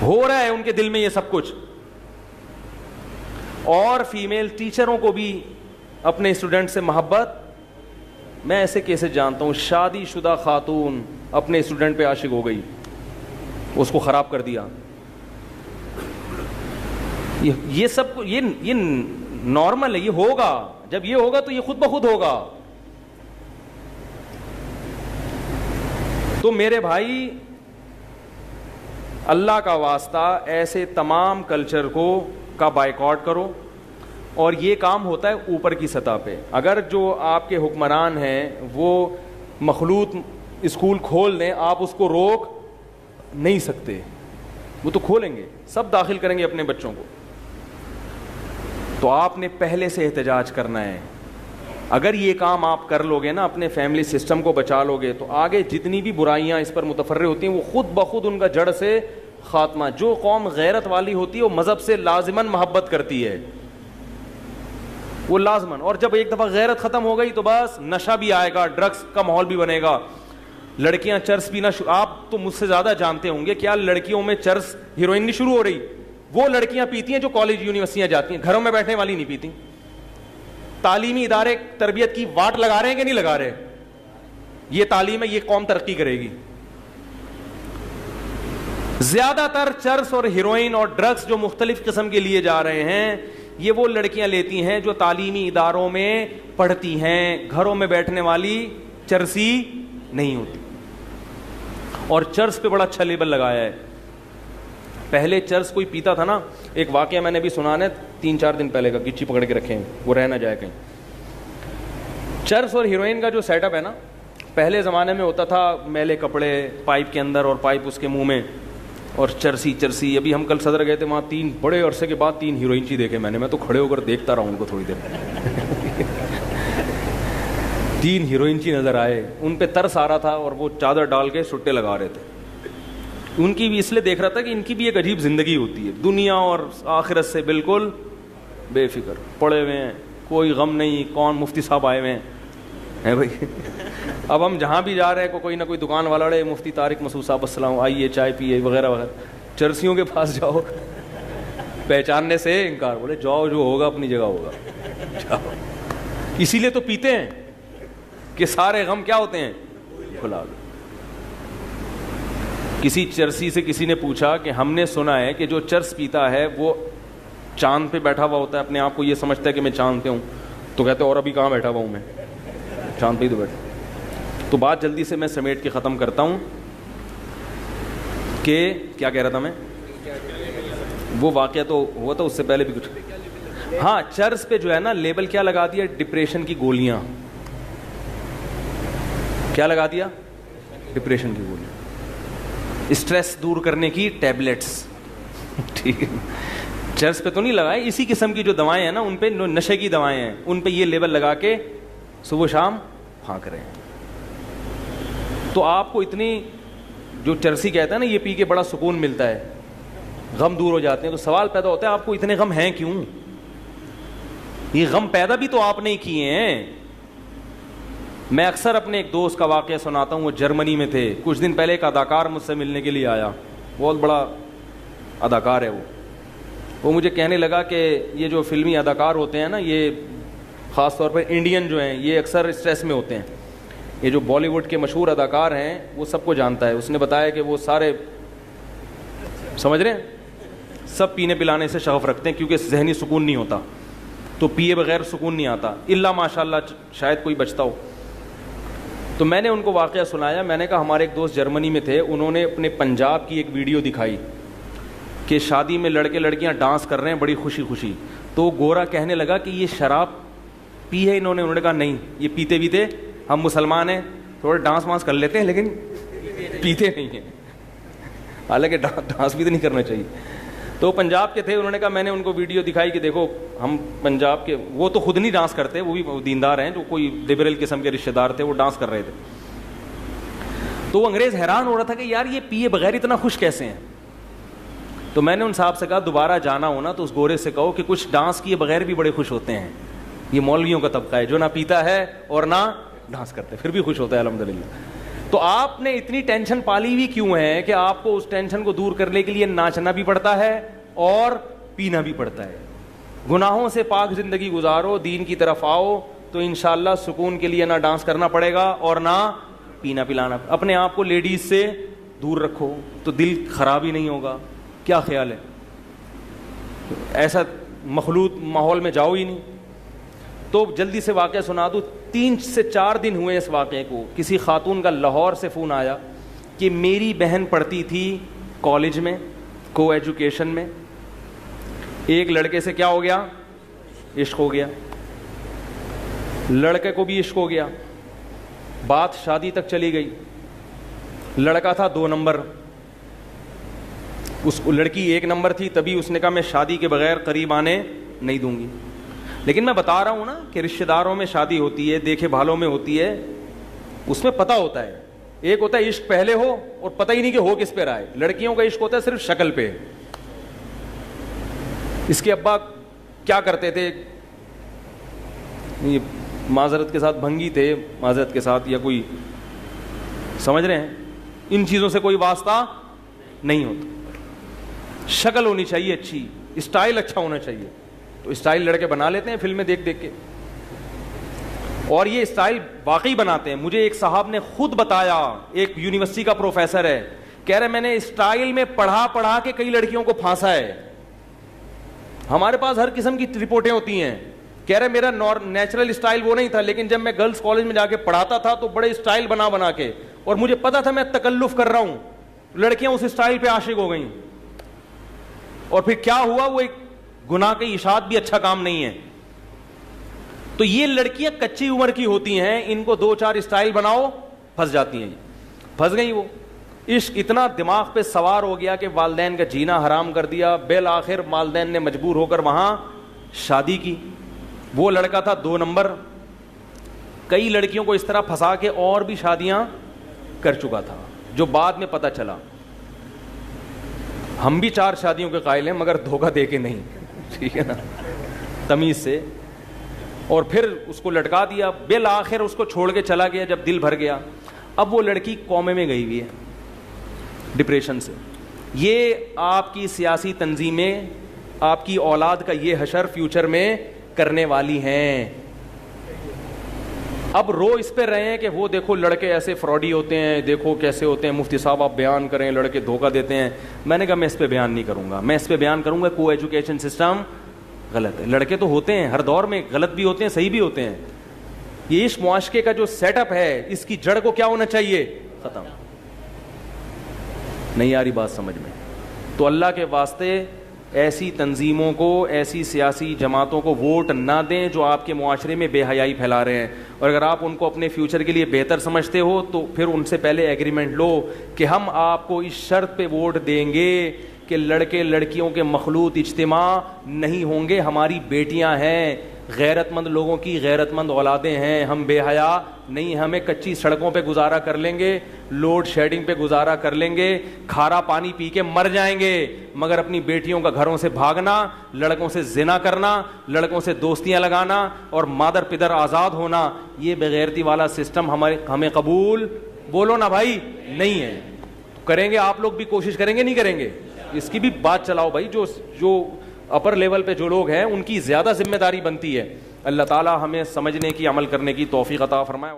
ہو رہا ہے ان کے دل میں یہ سب کچھ. اور فیمیل ٹیچروں کو بھی اپنے اسٹوڈنٹ سے محبت, میں ایسے کیسز جانتا ہوں, شادی شدہ خاتون اپنے اسٹوڈنٹ پہ عاشق ہو گئی, اس کو خراب کر دیا. یہ سب یہ نارمل ہے, یہ ہوگا, جب یہ ہوگا تو یہ خود بخود ہوگا. تو میرے بھائی, اللہ کا واسطہ ایسے تمام کلچر کا بائیکاٹ کرو, اور یہ کام ہوتا ہے اوپر کی سطح پہ. اگر جو آپ کے حکمران ہیں وہ مخلوط اسکول کھول دیں, آپ اس کو روک نہیں سکتے, وہ تو کھولیں گے, سب داخل کریں گے اپنے بچوں کو. تو آپ نے پہلے سے احتجاج کرنا ہے. اگر یہ کام آپ کر لو گے نا, اپنے فیملی سسٹم کو بچا لو گے, تو آگے جتنی بھی برائیاں اس پر متفرع ہوتی ہیں وہ خود بخود ان کا جڑ سے خاتمہ. جو قوم غیرت والی ہوتی ہے وہ مذہب سے لازماً محبت کرتی ہے, وہ لازماً. اور جب ایک دفعہ غیرت ختم ہو گئی تو بس نشہ بھی آئے گا, ڈرگس کا ماحول بھی بنے گا, لڑکیاں چرس پینا آپ تو مجھ سے زیادہ جانتے ہوں گے, کیا لڑکیوں میں چرس ہیروئن نہیں شروع ہو رہی. وہ لڑکیاں پیتی ہیں جو کالج یونیورسٹیاں جاتی ہیں, گھروں میں بیٹھنے والی نہیں پیتی. تعلیمی ادارے تربیت کی واٹ لگا رہے ہیں کہ نہیں لگا رہے, یہ تعلیم ہے, یہ قوم ترقی کرے گی. زیادہ تر چرس اور ہیروئن اور ڈرگس جو مختلف قسم کے لیے جا رہے ہیں, یہ وہ لڑکیاں لیتی ہیں جو تعلیمی اداروں میں پڑھتی ہیں, گھروں میں بیٹھنے والی چرسی نہیں ہوتی. اور چرس پہ بڑا اچھا لیبل لگایا ہے. پہلے چرس کوئی پیتا تھا نا, ایک واقعہ میں نے بھی سنانا ہے 3-4 دن پہلے کا, گچی پکڑ کے رکھے ہیں وہ رہ نہ جائے کہیں. چرس اور ہیروئن کا جو سیٹ اپ ہے نا, پہلے زمانے میں ہوتا تھا میلے کپڑے پائپ کے اندر اور پائپ اس کے منہ میں, اور چرسی. ابھی ہم کل صدر گئے تھے, وہاں 3 بڑے عرصے کے بعد 3 ہیروئن دیکھے میں تو کھڑے ہو کر دیکھتا رہا ان کو تھوڑی دیر. 3 ہیروئن نظر آئے, ان پہ ترس آ رہا تھا, اور وہ چادر ڈال کے سٹے لگا رہے تھے. ان کی بھی اس لیے دیکھ رہا تھا کہ ان کی بھی ایک عجیب زندگی ہوتی ہے, دنیا اور آخرت سے بالکل بے فکر, پڑے ہوئے ہیں, کوئی غم نہیں. کون مفتی صاحب آئے ہوئے ہیں بھائی. اب ہم جہاں بھی جا رہے ہیں کوئی نہ کوئی دکان والا رہے, مفتی طارق مسعود صاحب السلام, آئیے چائے پیے وغیرہ وغیرہ. چرسیوں کے پاس جاؤ, پہچاننے سے انکار, بولے جاؤ جو ہوگا اپنی جگہ ہوگا, جاؤ. اسی لیے تو پیتے ہیں کہ سارے غم کیا ہوتے ہیں, بھلا دو. کسی چرسی سے کسی نے پوچھا کہ ہم نے سنا ہے کہ جو چرس پیتا ہے وہ چاند پہ بیٹھا ہوا ہوتا ہے, اپنے آپ کو یہ سمجھتا ہے کہ میں چاند پہ ہوں. تو کہتے اور ابھی کہاں بیٹھا ہوا ہوں میں, چاند پہ ہی تو بیٹھا. تو بات جلدی سے میں سمیٹ کے ختم کرتا ہوں کہ کیا کہہ رہا تھا میں, وہ واقعہ تو ہوا تھا, اس سے پہلے بھی کچھ. ہاں, چرس پہ جو ہے نا لیبل کیا لگا دیا, ڈپریشن کی گولیاں. کیا لگا دیا, ڈپریشن کی گولیاں, اسٹریس دور کرنے کی ٹیبلٹس. ٹھیک ہے, چرس پہ تو نہیں لگائے, اسی قسم کی جو دوائیں ہیں نا ان پہ, نشے کی دوائیں ہیں ان پہ یہ لیبل لگا کے صبح شام پھانک رہے ہیں. تو آپ کو اتنی, جو چرسی کہتا ہے نا یہ پی کے بڑا سکون ملتا ہے, غم دور ہو جاتے ہیں. تو سوال پیدا ہوتا ہے آپ کو اتنے غم ہیں کیوں؟ یہ غم پیدا بھی تو آپ نے کیے ہیں. میں اکثر اپنے ایک دوست کا واقعہ سناتا ہوں, وہ جرمنی میں تھے. کچھ دن پہلے ایک اداکار مجھ سے ملنے کے لیے آیا, بہت بڑا اداکار ہے وہ مجھے کہنے لگا کہ یہ جو فلمی اداکار ہوتے ہیں نا, یہ خاص طور پر انڈین جو ہیں, یہ اکثر اسٹریس میں ہوتے ہیں. یہ جو بالی ووڈ کے مشہور اداکار ہیں وہ سب کو جانتا ہے. اس نے بتایا کہ وہ سارے, سمجھ رہے ہیں, سب پینے پلانے سے شغف رکھتے ہیں کیونکہ ذہنی سکون نہیں ہوتا, تو پیے بغیر سکون نہیں آتا, الا ماشاء اللہ شاید کوئی بچتا ہو. تو میں نے ان کو واقعہ سنایا. میں نے کہا ہمارے ایک دوست جرمنی میں تھے, انہوں نے اپنے پنجاب کی ایک ویڈیو دکھائی کہ شادی میں لڑکے لڑکیاں ڈانس کر رہے ہیں بڑی خوشی خوشی. تو گورا کہنے لگا کہ یہ شراب پی ہے انہوں نے. انہوں نے کہا نہیں, یہ پیتے بھی تھے, ہم مسلمان ہیں, تھوڑا ڈانس وانس کر لیتے ہیں لیکن پیتے نہیں ہیں. حالانکہ ڈانس بھی تو نہیں کرنا چاہیے. تو پنجاب کے تھے, انہوں نے کہا, میں نے ان کو ویڈیو دکھائی کہ دیکھو ہم پنجاب کے, وہ تو خود نہیں ڈانس کرتے, وہ بھی دیندار ہیں, جو کوئی لبرل قسم کے رشتہ دار تھے وہ ڈانس کر رہے تھے. تو وہ انگریز حیران ہو رہا تھا کہ یار یہ پیے بغیر اتنا خوش کیسے ہیں. تو میں نے ان صاحب سے کہا دوبارہ جانا ہونا تو اس گورے سے کہو کہ کچھ ڈانس کیے بغیر بھی بڑے خوش ہوتے ہیں. یہ مولویوں کا طبقہ ہے جو نہ پیتا ہے اور نہ ڈانس کرتے, پھر بھی خوش ہوتا ہے الحمدللہ. تو آپ نے اتنی ٹینشن پالی ہوئی کیوں ہے کہ آپ کو اس ٹینشن کو دور کرنے کے لیے ناچنا بھی پڑتا ہے اور پینا بھی پڑتا ہے. گناہوں سے پاک زندگی گزارو, دین کی طرف آؤ, تو انشاءاللہ سکون کے لیے نہ ڈانس کرنا پڑے گا اور نہ پینا پلانا. اپنے آپ کو لیڈیز سے دور رکھو تو دل خراب ہی نہیں ہوگا. کیا خیال ہے؟ ایسا مخلوط ماحول میں جاؤ ہی نہیں. تو جلدی سے واقعہ سنا دوں, 3 سے 4 دن ہوئے اس واقعے کو. کسی خاتون کا لاہور سے فون آیا کہ میری بہن پڑھتی تھی کالج میں, کو ایجوکیشن میں, ایک لڑکے سے کیا ہو گیا, عشق ہو گیا. لڑکے کو بھی عشق ہو گیا, بات شادی تک چلی گئی. لڑکا تھا 2 نمبر, اس لڑکی 1 نمبر تھی, تبھی اس نے کہا میں شادی کے بغیر قریب آنے نہیں دوں گی. لیکن میں بتا رہا ہوں نا کہ رشتہ داروں میں شادی ہوتی ہے, دیکھے بھالوں میں ہوتی ہے, اس میں پتہ ہوتا ہے. ایک ہوتا ہے عشق پہلے ہو اور پتہ ہی نہیں کہ ہو کس پہ رہا ہے. لڑکیوں کا عشق ہوتا ہے صرف شکل پہ. اس کے ابا کیا کرتے تھے, معذرت کے ساتھ بھنگی تھے, معذرت کے ساتھ, یا کوئی, سمجھ رہے ہیں, ان چیزوں سے کوئی واسطہ نہیں ہوتا. شکل ہونی چاہیے اچھی, اسٹائل اچھا ہونا چاہیے. تو اسٹائل لڑکے بنا لیتے ہیں فلمیں دیکھ دیکھ کے, اور یہ اسٹائل واقعی بناتے ہیں. مجھے ایک صاحب نے خود بتایا, ایک یونیورسٹی کا پروفیسر ہے, کہہ رہے میں نے اسٹائل میں پڑھا کے کئی لڑکیوں کو پھانسا ہے. ہمارے پاس ہر قسم کی رپورٹیں ہوتی ہیں. کہہ رہے میرا نیچرل اسٹائل وہ نہیں تھا, لیکن جب میں گرلز کالج میں جا کے پڑھاتا تھا تو بڑے اسٹائل بنا کے, اور مجھے پتا تھا میں تکلف کر رہا ہوں, لڑکیاں اس اسٹائل پہ عاشق ہو گئیں. اور پھر کیا ہوا, وہ ایک گناہ کی اشاعت بھی اچھا کام نہیں ہے. تو یہ لڑکیاں کچی عمر کی ہوتی ہیں, ان کو 2-4 اسٹائل بناؤ, پھنس جاتی ہیں. پھنس گئی وہ. عشق اتنا دماغ پہ سوار ہو گیا کہ والدین کا جینا حرام کر دیا. بالآخر والدین نے مجبور ہو کر وہاں شادی کی. وہ لڑکا تھا 2 نمبر, کئی لڑکیوں کو اس طرح پھنسا کے اور بھی شادیاں کر چکا تھا, جو بعد میں پتہ چلا. ہم بھی 4 شادیوں کے قائل ہیں مگر دھوکہ دے کے نہیں, ٹھیک ہے نا, تمیز سے. اور پھر اس کو لٹکا دیا. بالآخر اس کو چھوڑ کے چلا گیا جب دل بھر گیا. اب وہ لڑکی کومے میں گئی ہوئی ہے ڈپریشن سے. یہ آپ کی سیاسی تنظیمیں آپ کی اولاد کا یہ حشر فیوچر میں کرنے والی ہیں. اب رو اس پہ رہے ہیں کہ وہ دیکھو لڑکے ایسے فراڈی ہوتے ہیں, دیکھو کیسے ہوتے ہیں, مفتی صاحب آپ بیان کریں لڑکے دھوکہ دیتے ہیں. میں نے کہا میں اس پہ بیان نہیں کروں گا, میں اس پہ بیان کروں گا کو ایجوکیشن سسٹم غلط ہے. لڑکے تو ہوتے ہیں ہر دور میں, غلط بھی ہوتے ہیں صحیح بھی ہوتے ہیں. یہ اس معاشرے کا جو سیٹ اپ ہے اس کی جڑ کو کیا ہونا چاہیے, ختم. نہیں آ رہی بات سمجھ میں؟ تو اللہ کے واسطے ایسی تنظیموں کو, ایسی سیاسی جماعتوں کو ووٹ نہ دیں جو آپ کے معاشرے میں بے حیائی پھیلا رہے ہیں. اور اگر آپ ان کو اپنے فیوچر کے لیے بہتر سمجھتے ہو تو پھر ان سے پہلے ایگریمنٹ لو کہ ہم آپ کو اس شرط پہ ووٹ دیں گے کہ لڑکے لڑکیوں کے مخلوط اجتماع نہیں ہوں گے. ہماری بیٹیاں ہیں, غیرت مند لوگوں کی غیرت مند اولادیں ہیں, ہم بے حیا نہیں, ہمیں کچی سڑکوں پہ گزارا کر لیں گے, لوڈ شیڈنگ پہ گزارا کر لیں گے, کھارا پانی پی کے مر جائیں گے, مگر اپنی بیٹیوں کا گھروں سے بھاگنا, لڑکوں سے زنا کرنا, لڑکوں سے دوستیاں لگانا اور مادر پدر آزاد ہونا, یہ بغیرتی والا سسٹم ہمیں قبول, بولو نا بھائی, نہیں ہے. کریں گے آپ لوگ بھی کوشش کریں گے نہیں کریں گے؟ اس کی بھی بات چلاؤ بھائی. جو اپر لیول پہ جو لوگ ہیں ان کی زیادہ ذمہ داری بنتی ہے. اللہ تعالی ہمیں سمجھنے کی, عمل کرنے کی توفیق عطا فرمائے.